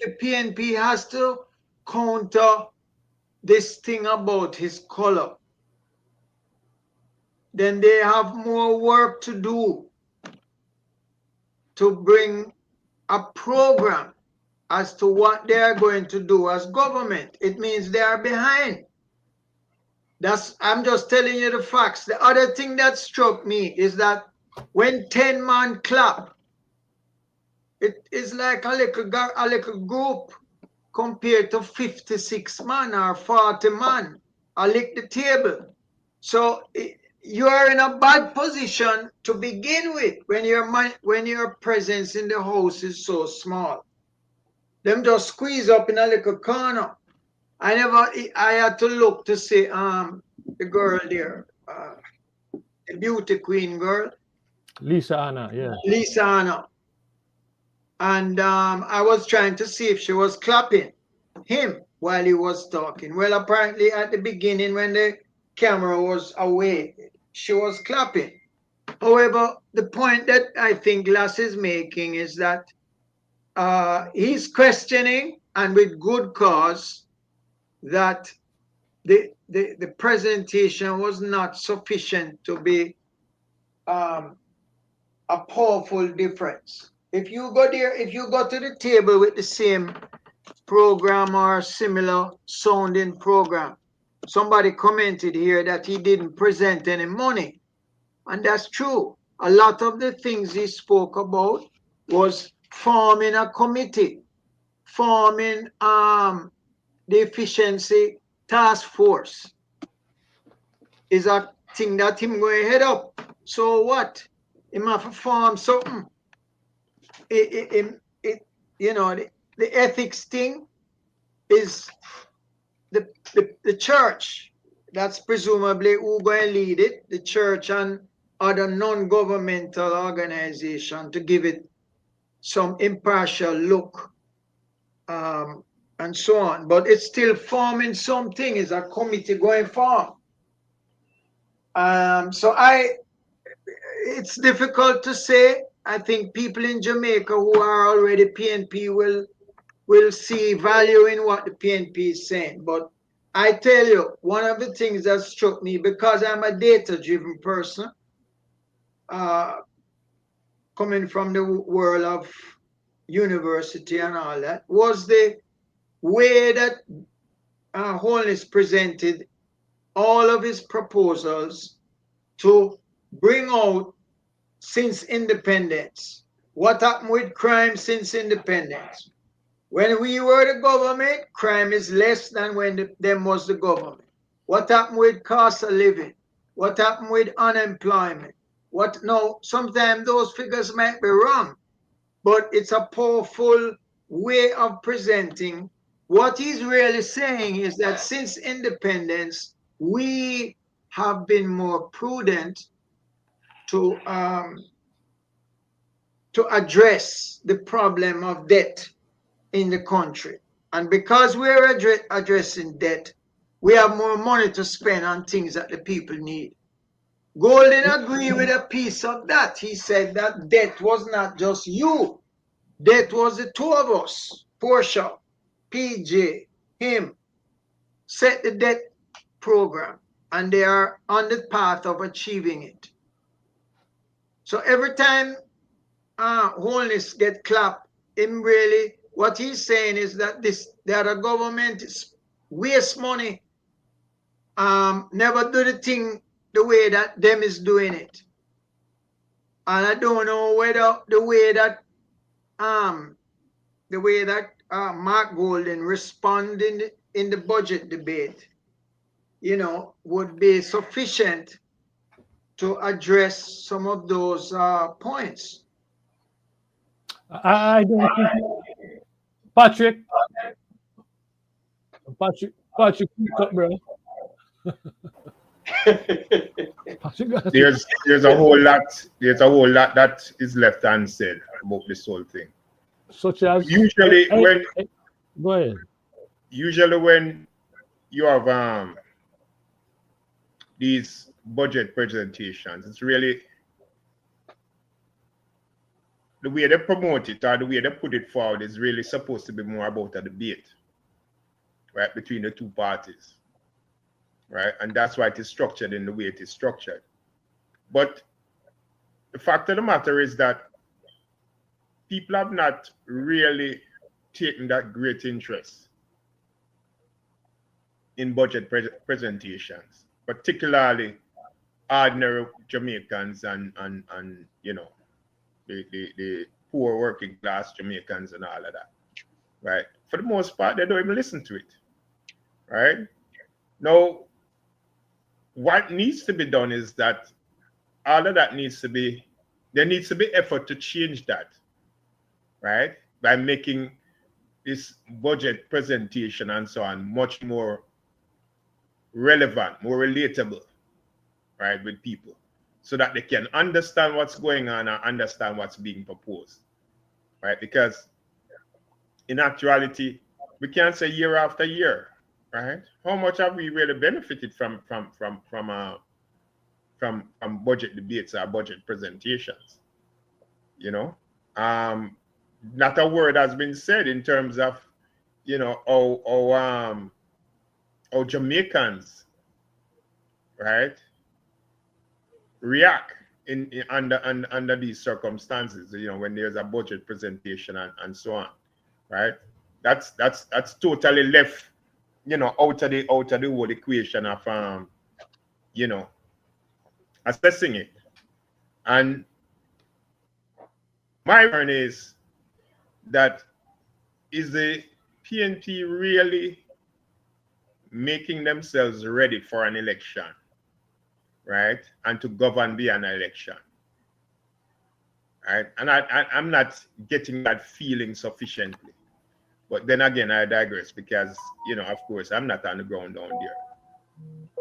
the PNP has to counter this thing about his color, then they have more work to do to bring a program as to what they are going to do as government. It means they are behind. I'm just telling you the facts. The other thing that struck me is that when 10 man clap, it is like a little group compared to 56 man or 40 man. I lick the table. So you are in a bad position to begin with when your presence in the house is so small. Them just squeeze up in a little corner. I had to look to see the girl there, the beauty queen girl. Lisa Anna, yeah. Lisa Anna. And I was trying to see if she was clapping him while he was talking. Well, apparently at the beginning when the camera was away, she was clapping. However, the point that I think Glass is making is that he's questioning, and with good cause, that the presentation was not sufficient to be a powerful difference. If you go there, if you go to the table with the same program or similar sounding program, somebody commented here that he didn't present any money, and that's true. A lot of the things he spoke about was forming a committee, forming the efficiency task force is a thing that him going to head up. So what? Him have to form something. You know, the ethics thing is the church. That's presumably who going to lead it, the church and other non-governmental organization, to give it some impartial look, and so on. But it's still forming something. It's a committee going form. So it's difficult to say. I think people in Jamaica who are already PNP will see value in what the PNP is saying. But I tell you, one of the things that struck me, because I'm a data-driven person, coming from the world of university and all that, was the way that Holness presented all of his proposals to bring out, since independence, what happened with crime since independence. When we were the government, crime is less than when them was the government. What happened with cost of living? What happened with unemployment? Sometimes those figures might be wrong, but it's a powerful way of presenting. What he's really saying is that since independence, we have been more prudent to address the problem of debt in the country. And because we're addressing debt, we have more money to spend on things that the people need. Golden agreed with a piece of that. He said that debt was not just you. Debt was the two of us, Portia, PJ, him, set the debt program, and they are on the path of achieving it. So every time Holness get clapped, him really, what he's saying is that the other government is waste money, never do the thing the way that them is doing it. And I don't know whether the way that Mark Golden responded in the budget debate, would be sufficient to address some of those points. I don't think Patrick, pick up, bro. there's a whole lot that is left unsaid about this whole thing. Such as usually go ahead. Usually when you have these budget presentations, it's really the way they promote it or the way they put it forward is really supposed to be more about a debate, right, between the two parties, right? And that's why it is structured in the way it is structured. But the fact of the matter is that people have not really taken that great interest in budget presentations, particularly ordinary Jamaicans and the poor working class Jamaicans and all of that, right? For the most part, they don't even listen to it, right? Now, what needs to be done is that all of that needs to be, there needs to be effort to change that, right? By making this budget presentation and so on much more relevant, more relatable, right, with people, so that they can understand what's going on and understand what's being proposed, right? Because in actuality, we can't say year after year, right? How much have we really benefited from budget debates or budget presentations? You know, not a word has been said in terms of, you know, how Jamaicans, right, react in under these circumstances. You know, when there's a budget presentation and so on, right? That's totally left, you know, out of the whole equation of you know, assessing it. And my concern is that, is the PNP really making themselves ready for an election, right? And to govern via an election, right? And I'm not getting that feeling sufficiently. But then again, I digress, because, you know, of course, I'm not on the ground down there,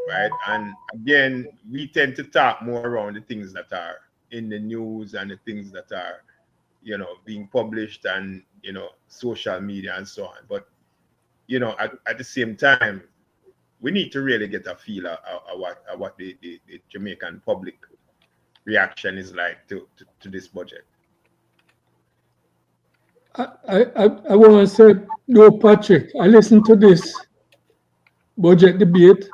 right? And again, we tend to talk more around the things that are in the news and the things that are, you know, being published and, you know, social media and so on. But, you know, at the same time, we need to really get a feel of what the Jamaican public reaction is like to this budget. I want to say, no, Patrick, I listened to this budget debate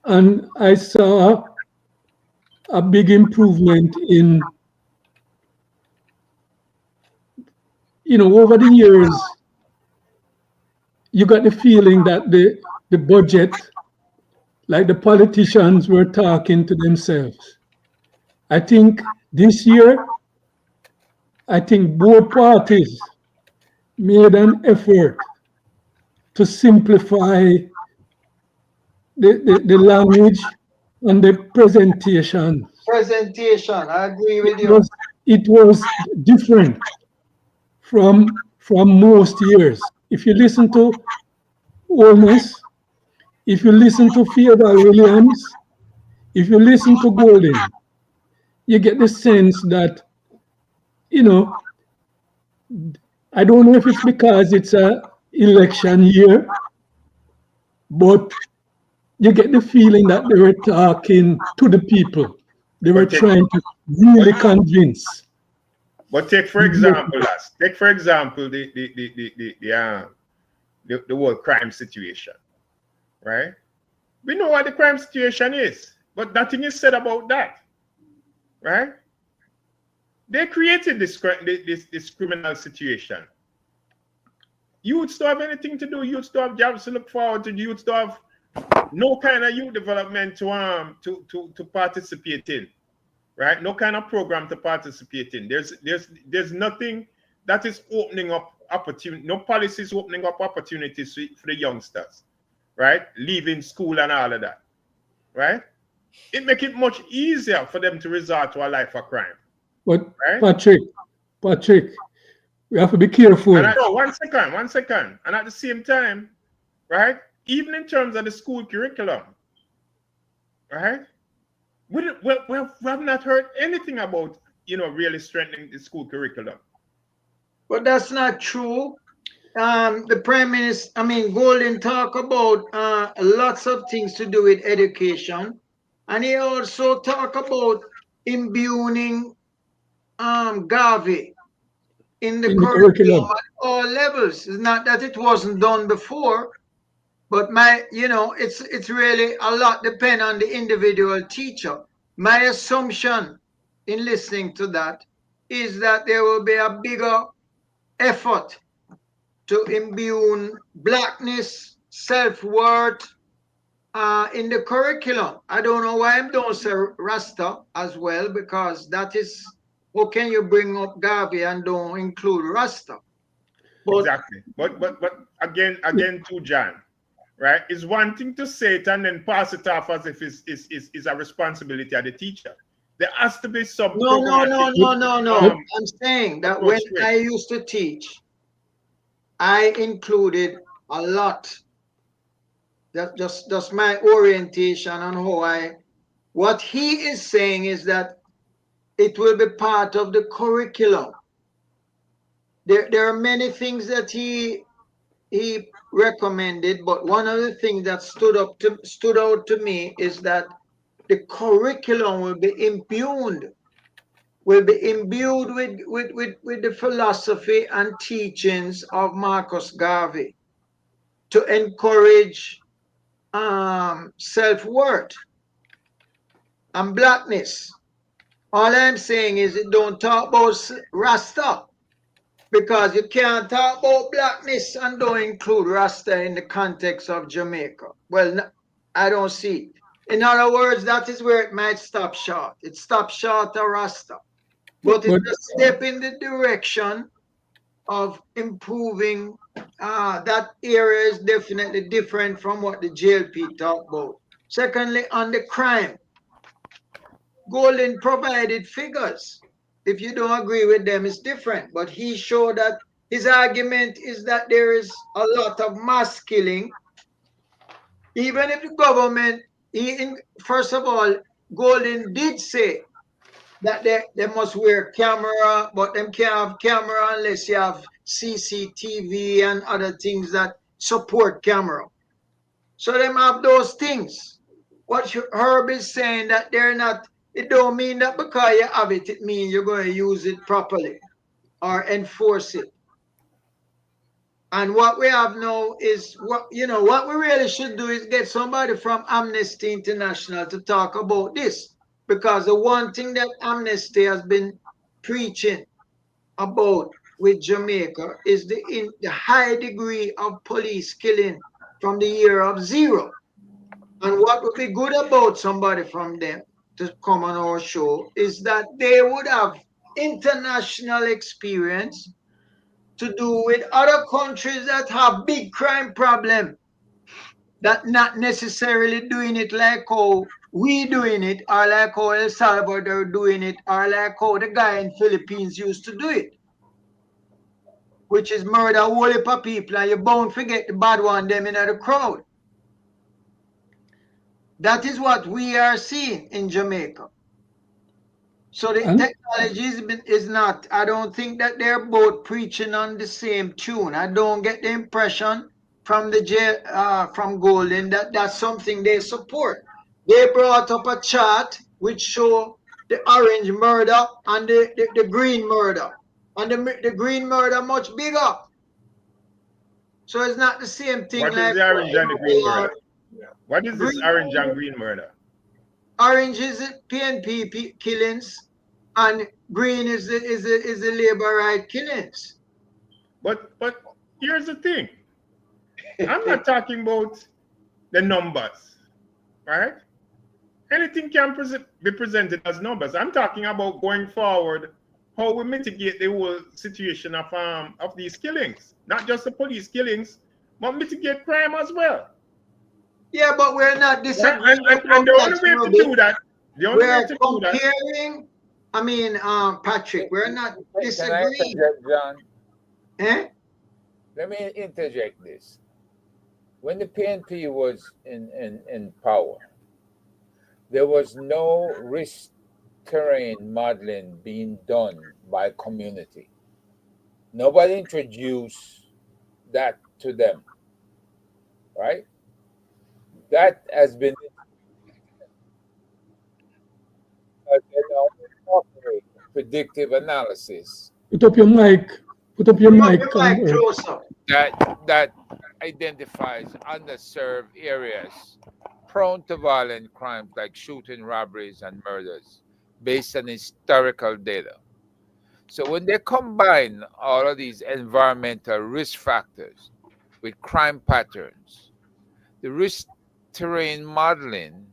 and I saw a big improvement in, you know, over the years, you got the feeling that the budget, like the politicians were talking to themselves. I think this year, I think both parties made an effort to simplify the language and the presentation. I agree with you. It was different from most years. If you listen to Olness, if you listen to Theodore Williams, if you listen to Golden, you get the sense that, you know, I don't know if it's because it's an election year, but you get the feeling that they were talking to the people. They were trying to really convince. But take for example, the whole crime situation, right? We know what the crime situation is, but nothing is said about that, right? They created this criminal situation. Youths don't have anything to do. Youths don't have jobs to look forward to. Youths don't have no kind of youth development to participate in, right? No kind of program to participate in. There's nothing that is opening up opportunity. No policies opening up opportunities for the youngsters, right? Leaving school and all of that, right? It makes it much easier for them to resort to a life of crime. But right? Patrick, we have to be careful. And I know, one second. And at the same time, right, even in terms of the school curriculum, right, we have not heard anything about, you know, really strengthening the school curriculum. But that's not true. The Prime Minister, Golden talk about lots of things to do with education. And he also talk about imbuing Garvey in the curriculum at all levels. It's not that it wasn't done before, but it's really a lot depend on the individual teacher. My assumption in listening to that is that there will be a bigger effort to imbue blackness, self-worth in the curriculum. I don't know why I don't say Rasta as well, because that is, how can you bring up Garvey and don't include Rasta? Exactly. But again, to John, right? It's one thing to say it and then pass it off as if it's a responsibility of the teacher. There has to be some No. I'm saying that when I used to teach, I included a lot. That's my orientation on how what he is saying is that it will be part of the curriculum. There are many things that he recommended, but one of the things that stood out to me is that the curriculum will be imbued with the philosophy and teachings of Marcus Garvey to encourage self-worth and blackness. All I'm saying is it don't talk about Rasta, because you can't talk about blackness and don't include Rasta in the context of Jamaica. Well, I don't see it. In other words, that is where it might stop short. It stops short of Rasta. But it's a step in the direction of improving. That area is definitely different from what the JLP talked about. Secondly, on the crime, Golden provided figures. If you don't agree with them, it's different. But he showed that his argument is that there is a lot of mass killing. Even if the government, first of all, Golden did say that they must wear camera, but them can't have camera unless you have CCTV and other things that support camera. So them have those things. What Herb is saying that they're not, it don't mean that because you have it, it means you're going to use it properly or enforce it. And what we have now is what we really should do is get somebody from Amnesty International to talk about this. Because the one thing that Amnesty has been preaching about with Jamaica is the high degree of police killing from the year of zero. And what would be good about somebody from them to come on our show is that they would have international experience to do with other countries that have big crime problem, that not necessarily doing it like how we doing it, or like how El Salvador doing it, or like how the guy in Philippines used to do it, which is murder a whole heap of people, and you bound forget the bad one them in the crowd. That is what we are seeing in Jamaica. So the technology is not, I don't think that they're both preaching on the same tune. I don't get the impression from from Golden that that's something they support. They brought up a chart which show the orange murder and the green murder. And the green murder much bigger. So it's not the same thing. What is the orange and the green murder? What is this orange and green murder? Orange is the PNP killings, and green is the labor right killings. But here's the thing. I'm not talking about the numbers, right? Anything can be presented as numbers. I'm talking about going forward, how we mitigate the whole situation of these killings, not just the police killings, but mitigate crime as well. Yeah, but we're not disagreeing. And the only way to do that, we're comparing. I mean, Patrick, we're not disagreeing. John? Eh? Let me interject this. When the PNP was in power, there was no risk terrain modeling being done by community. Nobody introduced that to them, right? That has been predictive analysis. Put up your mic. Put up your mic. Closer. That identifies underserved areas prone to violent crimes like shooting, robberies, and murders based on historical data. So when they combine all of these environmental risk factors with crime patterns, the risk terrain modeling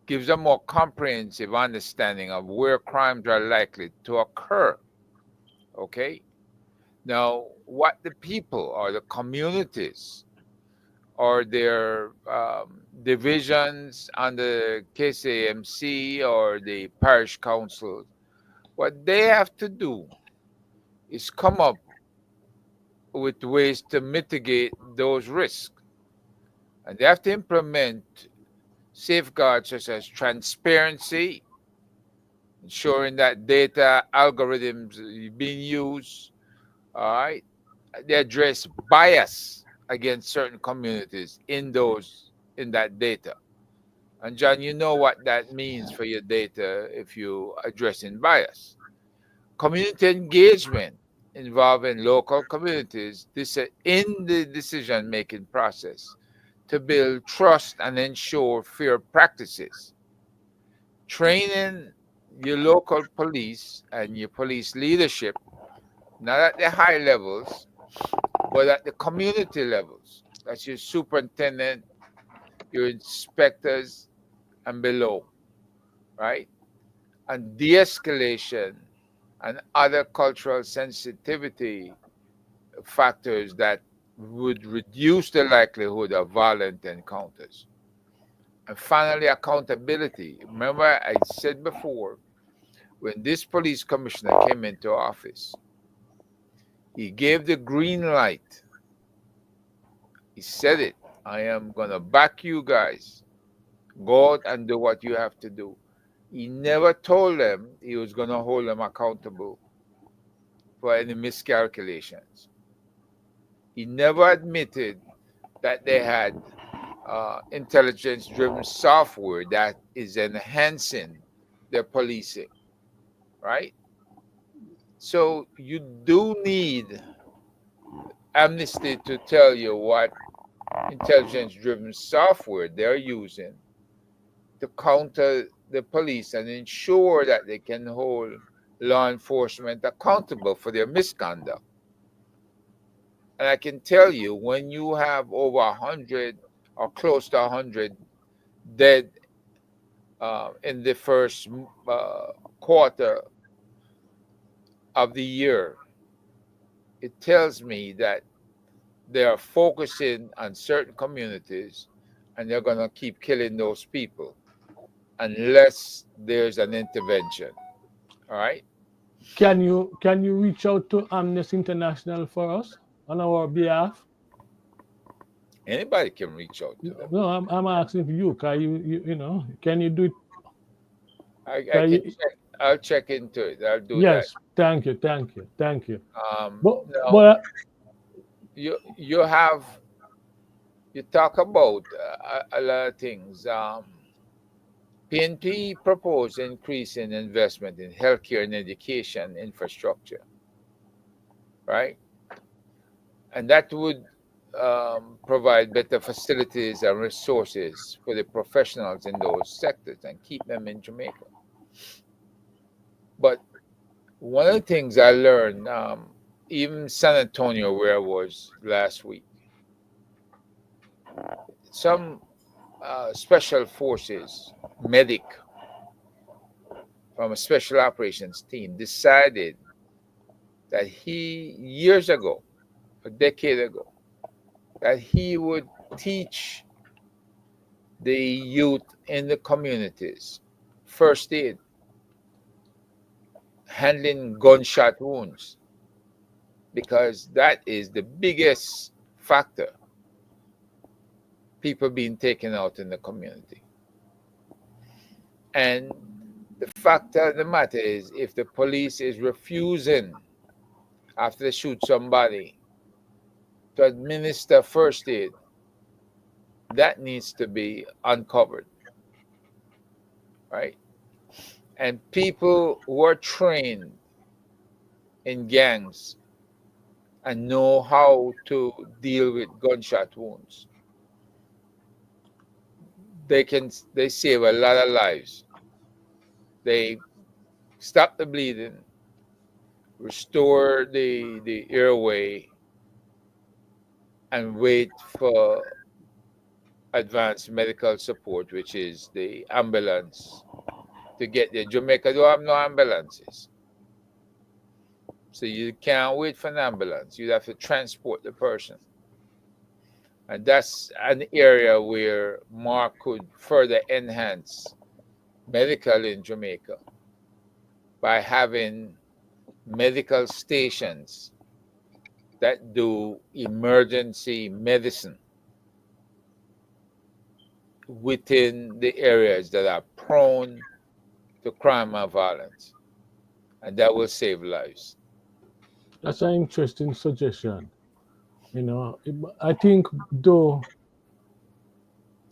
gives a more comprehensive understanding of where crimes are likely to occur. Okay? Now, what the people or the communities or their divisions under KCMC or the parish council, what they have to do is come up with ways to mitigate those risks. And they have to implement safeguards such as transparency, ensuring that data algorithms are being used. All right. They address bias against certain communities in that data. And John, you know what that means for your data if you addressing bias. Community engagement involving local communities in the decision-making process to build trust and ensure fair practices. Training your local police and your police leadership, not at the high levels, but at the community levels. That's your superintendent, your inspectors, and below, right? And de-escalation and other cultural sensitivity factors that would reduce the likelihood of violent encounters. And finally, accountability. Remember, I said before, when this police commissioner came into office, he gave the green light. He said it. I am going to back you guys. Go out and do what you have to do. He never told them he was going to hold them accountable for any miscalculations. He never admitted that they had intelligence-driven software that is enhancing their policing, right? So you do need Amnesty to tell you what intelligence-driven software they're using to counter the police and ensure that they can hold law enforcement accountable for their misconduct. And I can tell you, when you have over 100 or close to 100 dead in the first quarter of the year, it tells me that they are focusing on certain communities and they're going to keep killing those people unless there's an intervention. All right? Can you reach out to Amnesty International for us on our behalf? Anybody can reach out to them. No, I'm asking for you. Can you know, can you do it? I can check. I'll check into it. I'll do that. Yes, thank you. But you talk about a lot of things. PNP proposed increase in investment in healthcare and education infrastructure, right? And that would provide better facilities and resources for the professionals in those sectors and keep them in Jamaica. But one of the things I learned, even San Antonio, where I was last week, some special forces medic from a special operations team decided that years ago, a decade ago, that he would teach the youth in the communities first aid, handling gunshot wounds, because that is the biggest factor, people being taken out in the community. And the fact of the matter is, if the police is refusing after they shoot somebody to administer first aid, that needs to be uncovered, right? And people who are trained in gangs and know how to deal with gunshot wounds, they save a lot of lives. They stop the bleeding, restore the airway, and wait for advanced medical support, which is the ambulance, to get there. Jamaica don't have no ambulances, so you can't wait for an ambulance. You have to transport the person. And that's an area where Mark could further enhance medical in Jamaica by having medical stations that do emergency medicine within the areas that are prone to crime and violence. And that will save lives. That's an interesting suggestion. I think, though,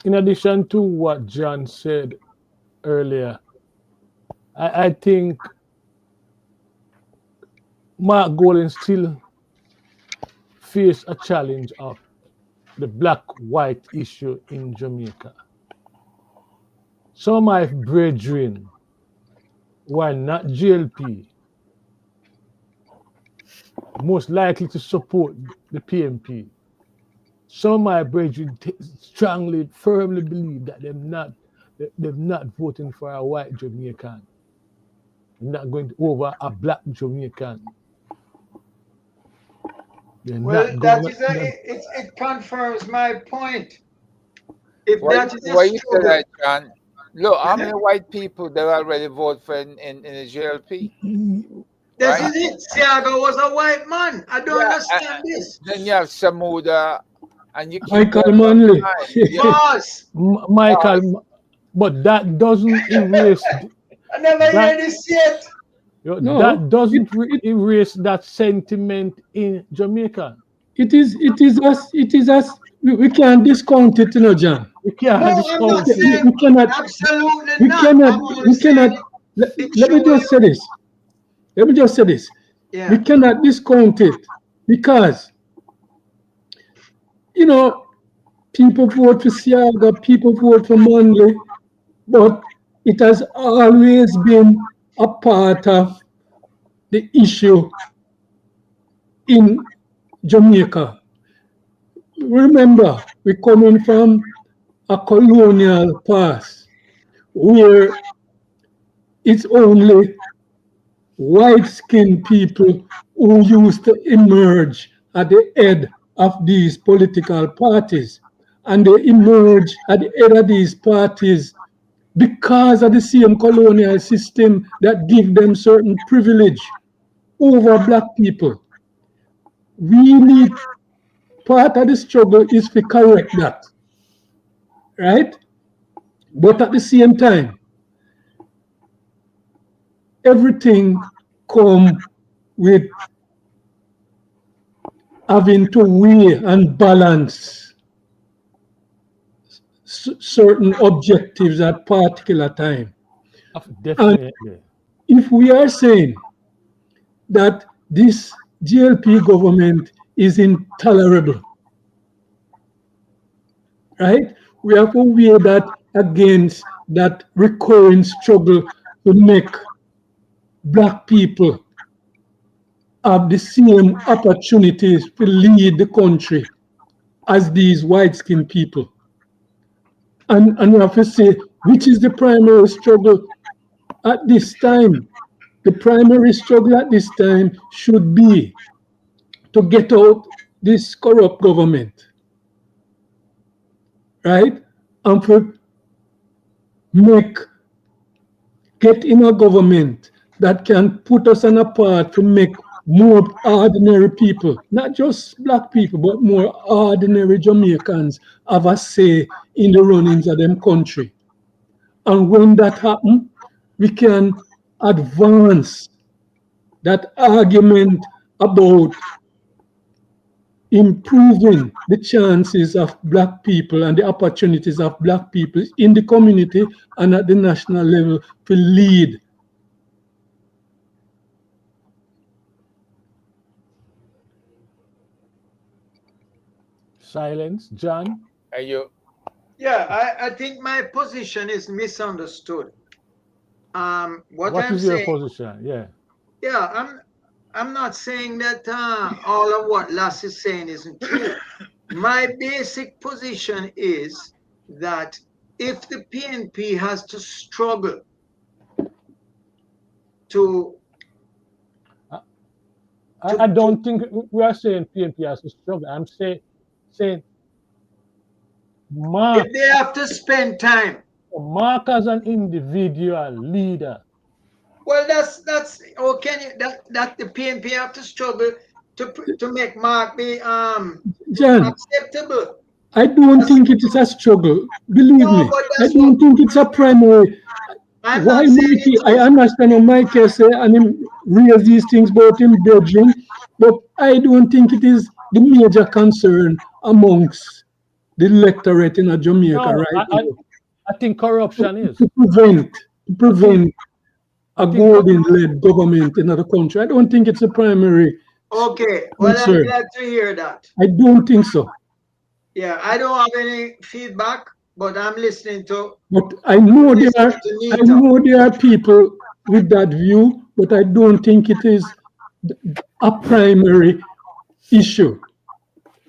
in addition to what John said earlier, I think Mark Golan still face a challenge of the black-white issue in Jamaica. Some of my brethren who are not GLP most likely to support the PMP. Some of my brethren strongly, firmly believe that they're not voting for a white Jamaican. They're not going over a black Jamaican. Well, it confirms my point. If why, that is why a you say struggle, that, John? Look, how many white people that already vote for in the GLP? this Right? is it. Siaga was a white man. I don't Yeah, understand this. then you have Samuda, and you keep Michael going down Manley. the line. Yeah. Boss, Michael, but that doesn't erase I never that. hear this yet. No, That doesn't erase that sentiment in Jamaica. it is us. We can't discount it, John. We can't No, I'm not discount it. saying We cannot. absolutely We not. cannot. I'm only We saying cannot. Let, it let me shows. just say this. Let me just say this. We Yeah. cannot discount it because people vote for Siaga, people vote for Manley, but it has always been a part of the issue in Jamaica. Remember, we're coming from a colonial past where it's only white-skinned people who used to emerge at the head of these political parties. And they emerge at the head of these parties because of the same colonial system that give them certain privilege over black people. We need, part of the struggle is to correct that, right? But at the same time, everything come with having to weigh and balance certain objectives at particular time. Definitely. And if we are saying that this GLP government is intolerable, right? We have to weigh that against that recurring struggle to make black people have the same opportunities to lead the country as these white-skinned people. And we have to say, which is the primary struggle at this time? The primary struggle at this time should be to get out this corrupt government, right? And to get in a government that can put us on a path to make more ordinary people, not just black people, but more ordinary Jamaicans have a say in the runnings of them country. And when that happens, we can advance that argument about improving the chances of black people and the opportunities of black people in the community and at the national level to lead. Silence, John. Are you? Yeah, I think my position is misunderstood. What I'm is your saying, position? Yeah. Yeah, I'm not saying that all of what Lass is saying isn't true. My basic position is that if the PNP has to struggle to I don't think we are saying PNP has to struggle. I'm saying Mark, if they have to spend time. Mark as an individual leader. Well, that's oh, can you that the PNP have to struggle to make Mark be John, acceptable. I don't That's, think it is a struggle. Believe no, me, but I that's what don't think it's a primary. I'm Why not saying Mikey? it I is. understand what Mikey say and him raise these things about him bridging, but I don't think it is the major concern amongst the electorate in Jamaica No, right now I think corruption is. to I think prevent I a think cor- golden-led government in the country. I don't think it's a primary Okay, well, I'm concern. glad to hear that. I don't think so. Yeah, I don't have any feedback, but I'm listening to But I Nita. know there are people with that view, but I don't think it is a primary issue.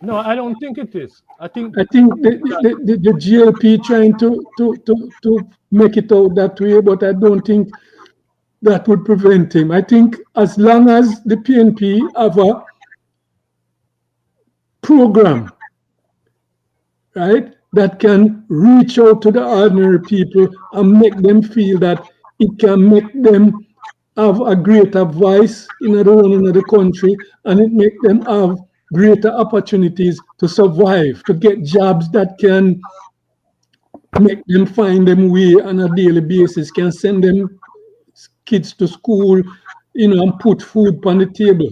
no, I don't think it is. I think I think the GLP trying to make it out that way, but I don't think that would prevent him. I think as long as the PNP have a program, right, that can reach out to the ordinary people and make them feel that it can make them have a greater voice in their own in the country, and it make them have greater opportunities to survive, to get jobs that can make them find them way on a daily basis, can send them kids to school, and put food on the table,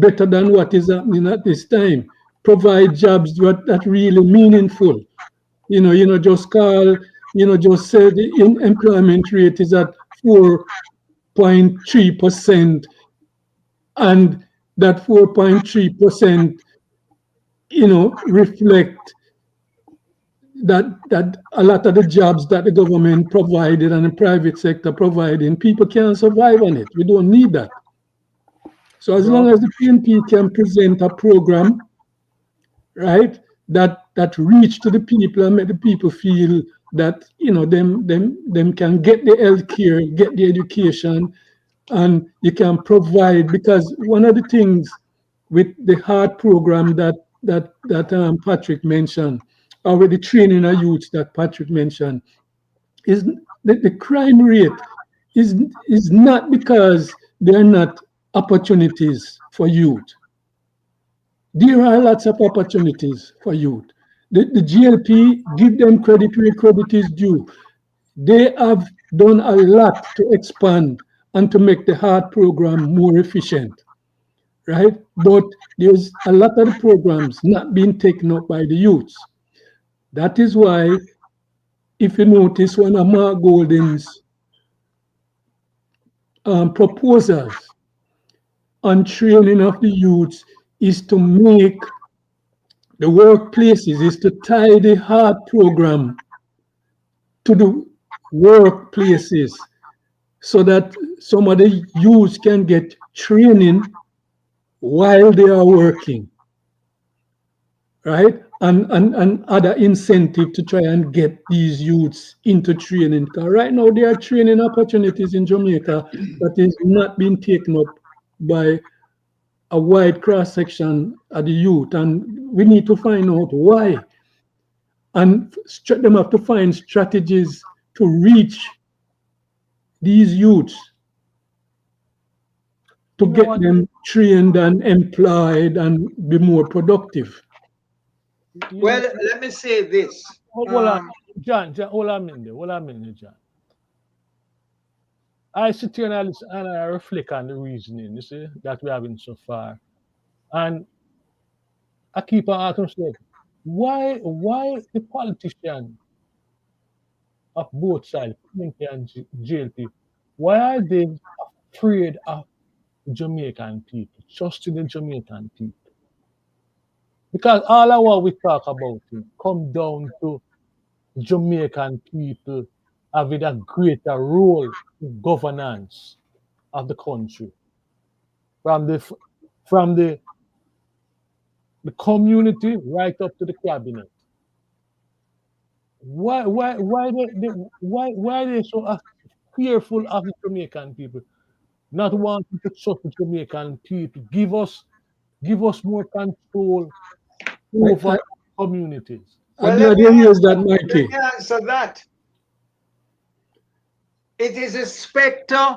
better than what is happening at this time. Provide jobs that really meaningful. Just call, just say the employment rate is at 4.3%, and that 4.3%, reflect that a lot of the jobs that the government provided and the private sector providing, people can't survive on it. We don't need that. So as long bro, as the PNP can present a program, right, that reach to the people and make the people feel that them can get the health care, get the education, and you can provide. Because one of the things with the heart program that Patrick mentioned, or with the training of youths that Patrick mentioned, is that the crime rate is not because there are not opportunities for youth. There are lots of opportunities for youth. The GLP, give them credit where credit is due. They have done a lot to expand and to make the heart program more efficient, right? But there's a lot of the programs not being taken up by the youths. That is why, if you notice, one of Mark Golden's proposals on training of the youths is to make the workplaces, is to tie the heart program to the workplaces so that some of the youths can get training while they are working, right? And other incentive to try and get these youths into training. Because right now there are training opportunities in Jamaica that is not being taken up by a wide cross section of the youth, and we need to find out why, and them have to find strategies to reach these youths, to get what? them trained and employed and be more productive. Well, let me say this. Hold on, John, hold on a minute, John. I sit here and I listen and I reflect on the reasoning, you see, that we're having so far. And I keep on asking myself, why the politician of both sides, PNP and JLP, why are they afraid of Jamaican people, trusting the Jamaican people? Because all of what we talk about come down to Jamaican people having a greater role in governance of the country, from the community right up to the cabinet. Why are they so fearful of the Jamaican people, not wanting to trust the Jamaican people? Give us more control over I, communities. I'm glad you raised that, Mikey. Let me answer that. It is a specter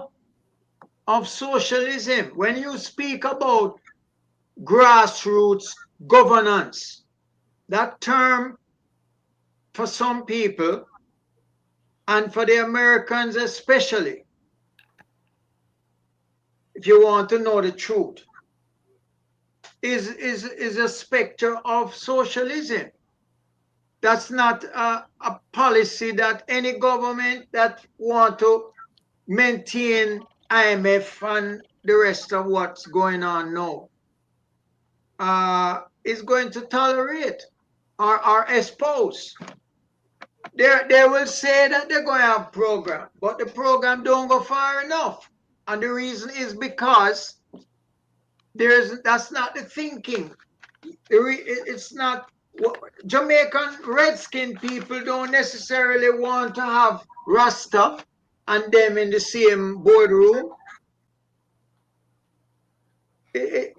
of socialism. When you speak about grassroots governance, that term for some people and for the Americans especially, if you want to know the truth, is a specter of socialism. That's not a policy that any government that want to maintain IMF and the rest of what's going on now is going to tolerate or espouse. They will say that they're going to have program, but the program don't go far enough. And the reason is because that's not the thinking. It's not. Jamaican redskin people don't necessarily want to have Rasta and them in the same boardroom.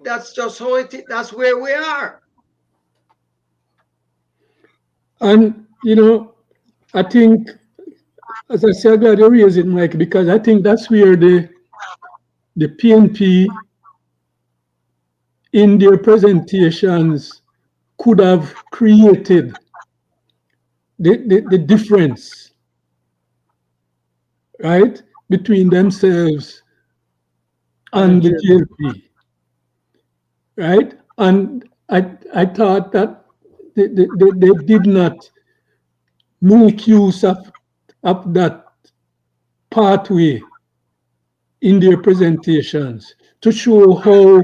That's just how it is. That's where we are. And, I think, as I said, I'm glad you raised it, Mike, because I think that's where the PNP in their presentations could have created the difference, right, between themselves and the GLP, right? And I thought that they did not make use of that pathway in their presentations to show how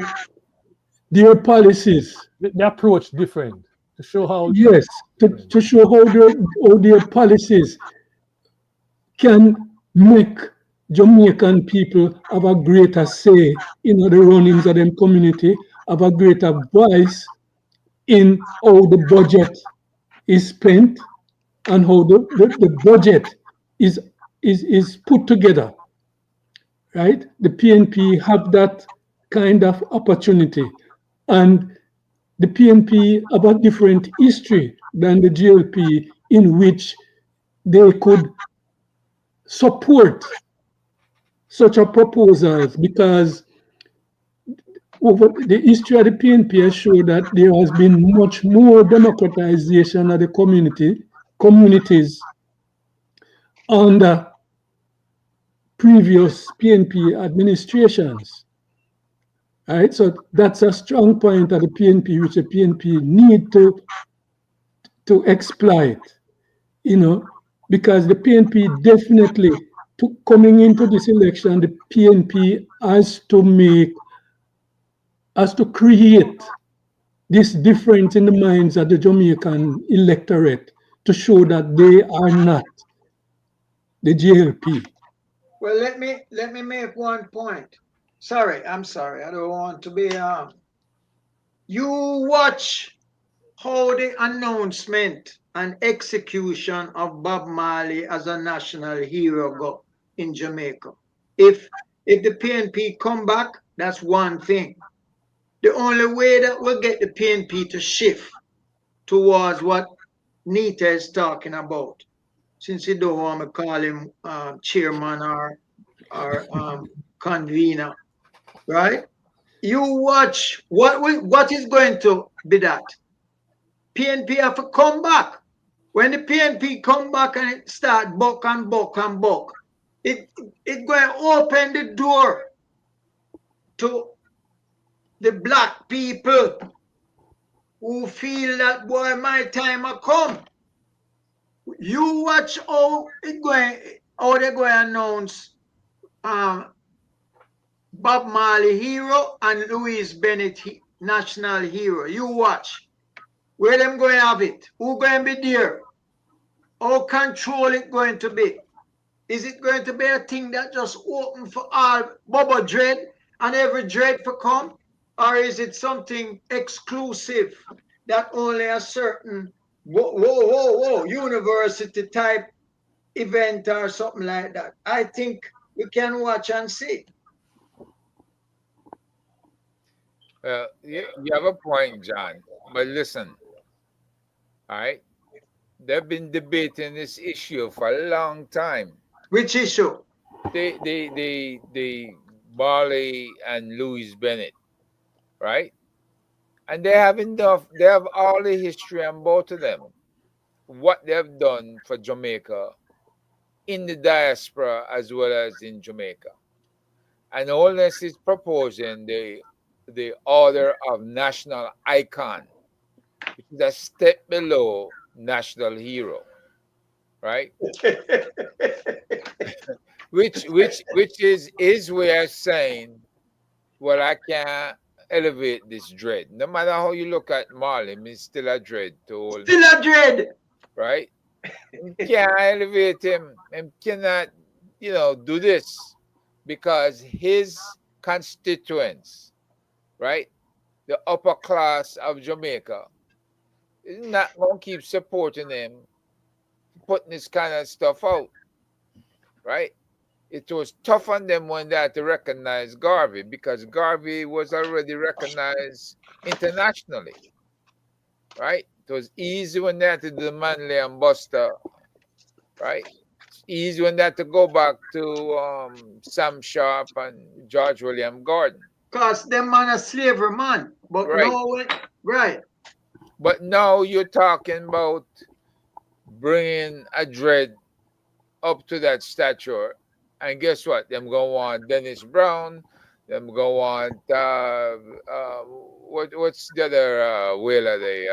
their policies, the approach different, to show how yes, to show how their policies can make Jamaican people have a greater say in the runnings of them community, have a greater voice in how the budget is spent and how the budget is put together, right? The PNP have that kind of opportunity, and the PNP have a different history than the GLP in which they could support such a proposals, because over the history of the PNP has shown that there has been much more democratization of the communities under previous PNP administrations. Right? So that's a strong point of the PNP, which the PNP need to exploit, because the PNP definitely, coming into this election, the PNP has to create this difference in the minds of the Jamaican electorate to show that they are not the JLP. Well, let me make one point. I'm sorry. I don't want to be. You watch how the announcement and execution of Bob Marley as a national hero go in Jamaica. If the PNP come back, that's one thing. The only way that we'll get the PNP to shift towards what Nita is talking about, since you don't want to call him chairman or convener, right? You watch what is going to be that. PNP have to come back. When the PNP come back and it start buck and buck and buck, it going to open the door to the black people who feel that, boy, my time will come. You watch how they're going to announce Bob Marley hero and Louis Bennett national hero. You watch. Where them going to have it? Who going to be there? How control it going to be? Is it going to be a thing that just open for all Bubba Dread and every Dread for come? Or is it something exclusive that only a certain university type event or something like that? I think we can watch and see. You have a point, John. But listen, all right. They've been debating this issue for a long time. Which issue? The Marley and Louis Bennett, right? And they have enough. They have all the history on both of them. What they've done for Jamaica in the diaspora as well as in Jamaica. And Holness is proposing the order of national icon, which is a step below national hero, right? which is his way of saying, well, I can't elevate this dread. No matter how you look at Marley, he's still a dread to all. Still a dread. Right? Can't elevate him and cannot, do this because his constituents, right? The upper class of Jamaica is not going to keep supporting him, putting this kind of stuff out, right? It was tough on them when they had to recognize Garvey because Garvey was already recognized internationally, right? It was easy when they had to do Manley and Buster, right? It's easy when they had to go back to Sam Sharp and George William Gordon. Because them man a slavery man. But right. No, right. But now you're talking about bringing a dread up to that stature. And guess what? Them go on Dennis Brown. Them go on what's the other Whaler? They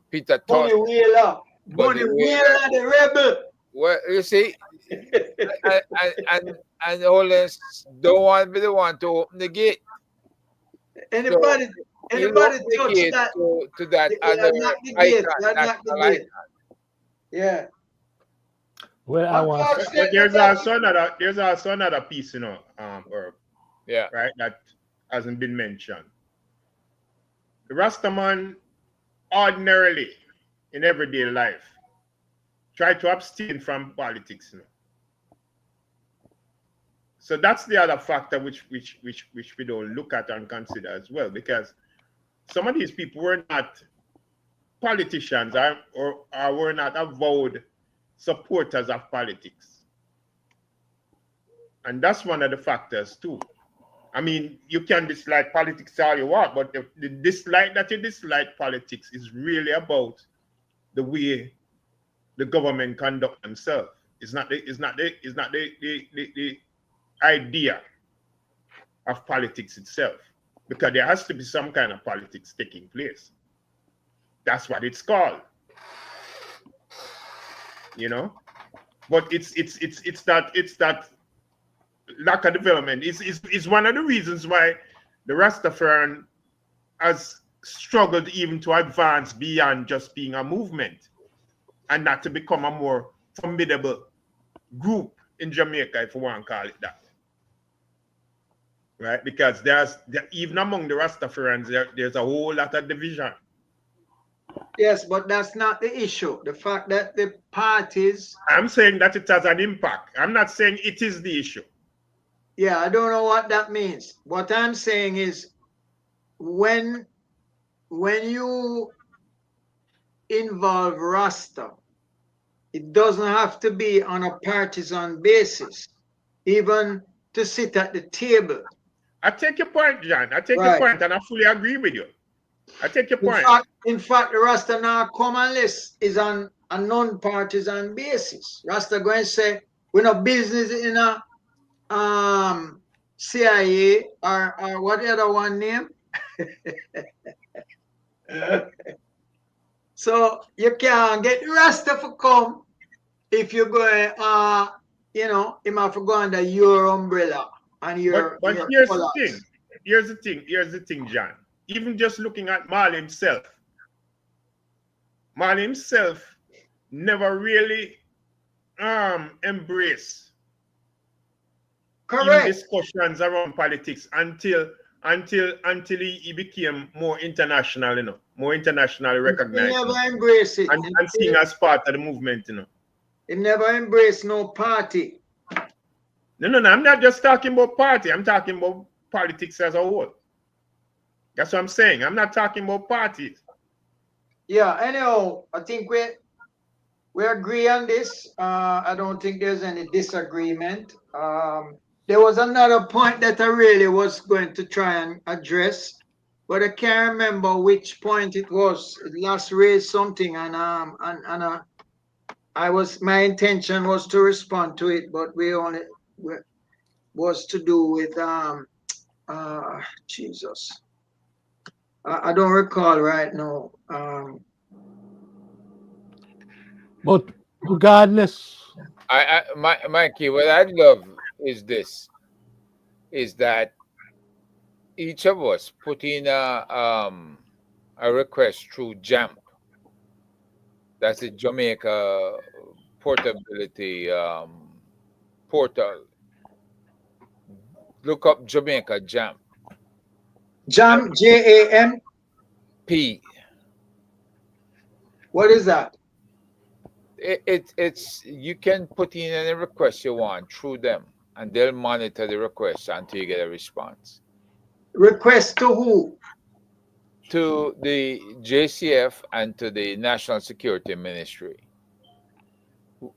Peter Tosh. Bunny Whaler. Bunny Whaler, the rebel. Well, you see, and Holness don't want to be the one to open the gate. Anybody touch that to that other icon. Yeah. Well, I want. There's also another piece, yeah, right, that hasn't been mentioned. The Rastaman ordinarily in everyday life try to abstain from politics. So that's the other factor which we don't look at and consider as well, because some of these people were not politicians or were not avowed supporters of politics. And that's one of the factors too. I mean, you can dislike politics all you want, but the dislike that you dislike politics is really about the way the government conduct themselves. It's not the idea of politics itself, because there has to be some kind of politics taking place. That's what it's called, But it's that lack of development is one of the reasons why the Rastafarian has struggled even to advance beyond just being a movement and not to become a more formidable group in Jamaica, if we want to call it that. Right? Because even among the Rastafarians, there's a whole lot of division. Yes, but that's not the issue. The fact that the parties... I'm saying that it has an impact. I'm not saying it is the issue. Yeah, I don't know what that means. What I'm saying is when you involve Rasta, it doesn't have to be on a partisan basis, even to sit at the table. I take your point, John. I take your point, and I fully agree with you. I take your point. In fact, the Rasta now come unless is on a non-partisan basis. Rasta going to say, we're not business in a CIA or what the other one name. So you can't get the Rasta to come if you're going, him have to go under your umbrella and your. But here's the thing. Here's the thing, John. Even just looking at Marley himself never really embraced discussions around politics until he became more international, more internationally recognized. He never embraced it. And seen as part of the movement, He never embraced no party. No, I'm not just talking about party. I'm talking about politics as a whole. That's what I'm saying. I'm not talking about parties. Yeah, anyhow, I think we agree on this. I don't think there's any disagreement. There was another point that I really was going to try and address, but I can't remember which point it was. It last raised something, and my intention was to respond to it, but was to do with Jesus. I don't recall right now. But regardless, Mikey, what I love is this: is that each of us put in a request through JAMP. That's the Jamaica Portability portal. Look up Jamaica JAMP. JAM, JAM. P. What is that? It's you can put in any request you want through them, and they'll monitor the request until you get a response. Request to who? To the JCF and to the National Security Ministry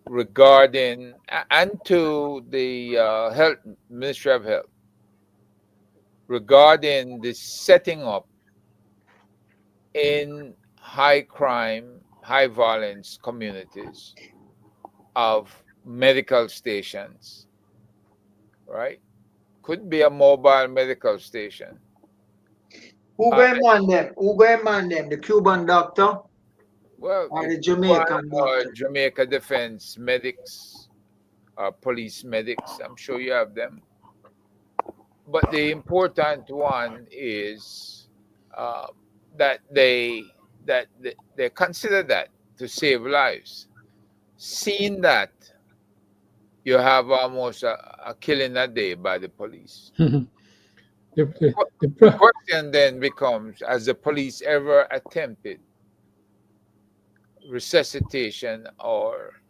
regarding, and to the Health Ministry of Health regarding the setting up in high crime, high violence communities of medical stations, right? Could be a mobile medical station. Who going man them? Who going man them? The Cuban doctor? Well, or the Jamaican doctor? Jamaica Defense medics, police medics. I'm sure you have them. But the important one is that they consider that to save lives. Seeing that you have almost a killing a day by the police. The question then becomes, has the police ever attempted resuscitation or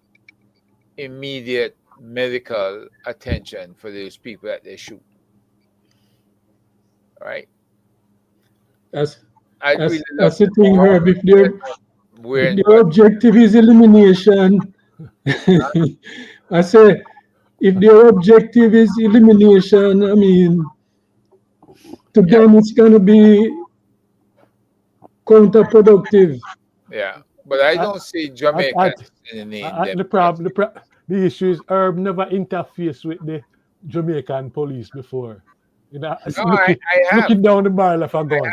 immediate medical attention for those people that they shoot? Right? That's the thing, Herb. If their objective is elimination, I say, if their objective is elimination, I mean, to them it's going to be counterproductive. Yeah, but I don't see Jamaica in the issue is Herb never interfaces with the Jamaican police before. You know, looking down the barrel of a gun.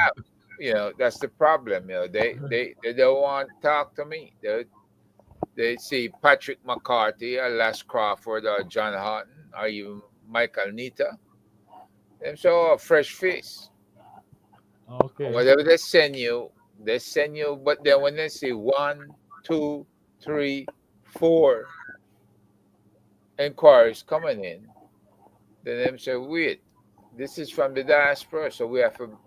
You know, that's the problem. You know, they don't want to talk to me. They see Patrick McCarthy or Les Crawford or John Houghton or even Michael Nita. Them show a fresh face. Okay. Whatever they send you. But then when they see 1, 2, 3, 4 inquiries coming in, then they say, wait, this is from the diaspora, so we have to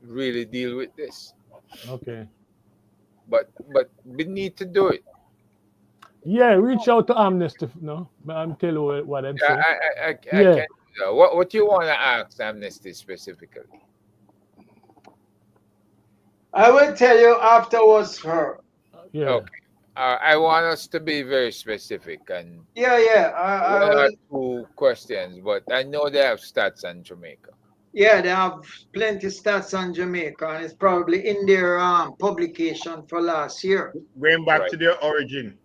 really deal with this. Okay. But we need to do it. Yeah, reach out to Amnesty. No, I'm tell you what I'm saying. I can't. What you want to ask Amnesty specifically? I will tell you afterwards, her. Yeah. Okay. I want us to be very specific and I 2 questions, but I know they have stats on Jamaica. Yeah, they have plenty stats on Jamaica, and it's probably in their publication for last year. Going back to their origin.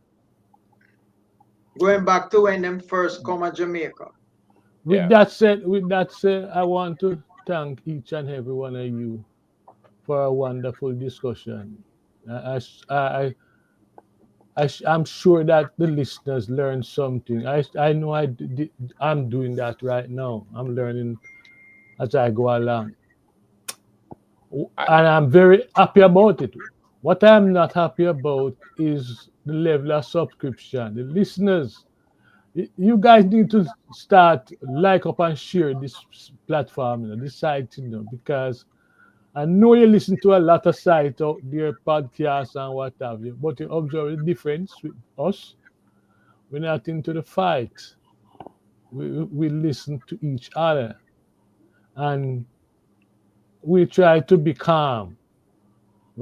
Going back to when them first come to Jamaica. With that said, I want to thank each and every one of you for a wonderful discussion. I'm sure that the listeners learned something. I know I'm doing that right now. I'm learning as I go along. And I'm very happy about it. What I'm not happy about is the level of subscription. The listeners, you guys need to start like up and share this platform, this site, because I know you listen to a lot of sites out there, podcasts and what have you, but you observe the difference with us. We're not into the fight. We listen to each other, and we try to be calm.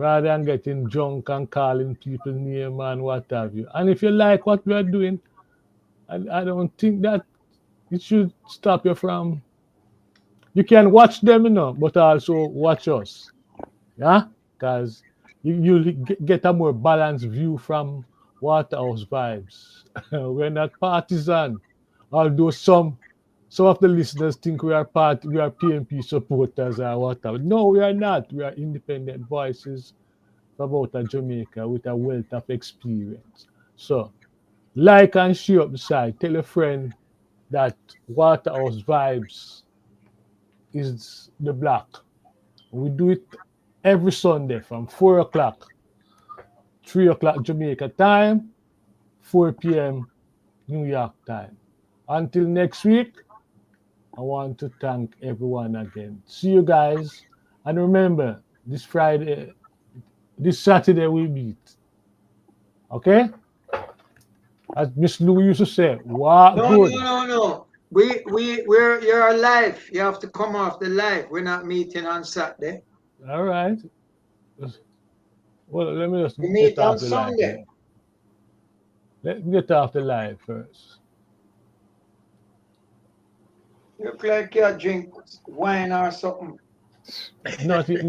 rather than getting drunk and calling people name and what have you. And if you like what we are doing, I don't think that it should stop you from. You can watch them, but also watch us. Yeah? Because you get a more balanced view from Waterhouse Vibes. We're not partisan, although some of the listeners think we are PMP supporters or whatever. No, we are not. We are independent voices from out of Jamaica with a wealth of experience. So like and share up the side. Tell a friend that Waterhouse Vibes is the block. We do it every Sunday from 4 o'clock, 3 o'clock Jamaica time, 4 p.m. New York time. Until next week, I want to thank everyone again. See you guys. And remember, this Saturday we meet. Okay? As Miss Lou used to say, wow, No, good. no. You're alive. You have to come off the live. We're not meeting on Saturday. All right. Well, let me just We get meet on off the live. Sunday. Let's get off the live first. You look like you drink wine or something. Not yet.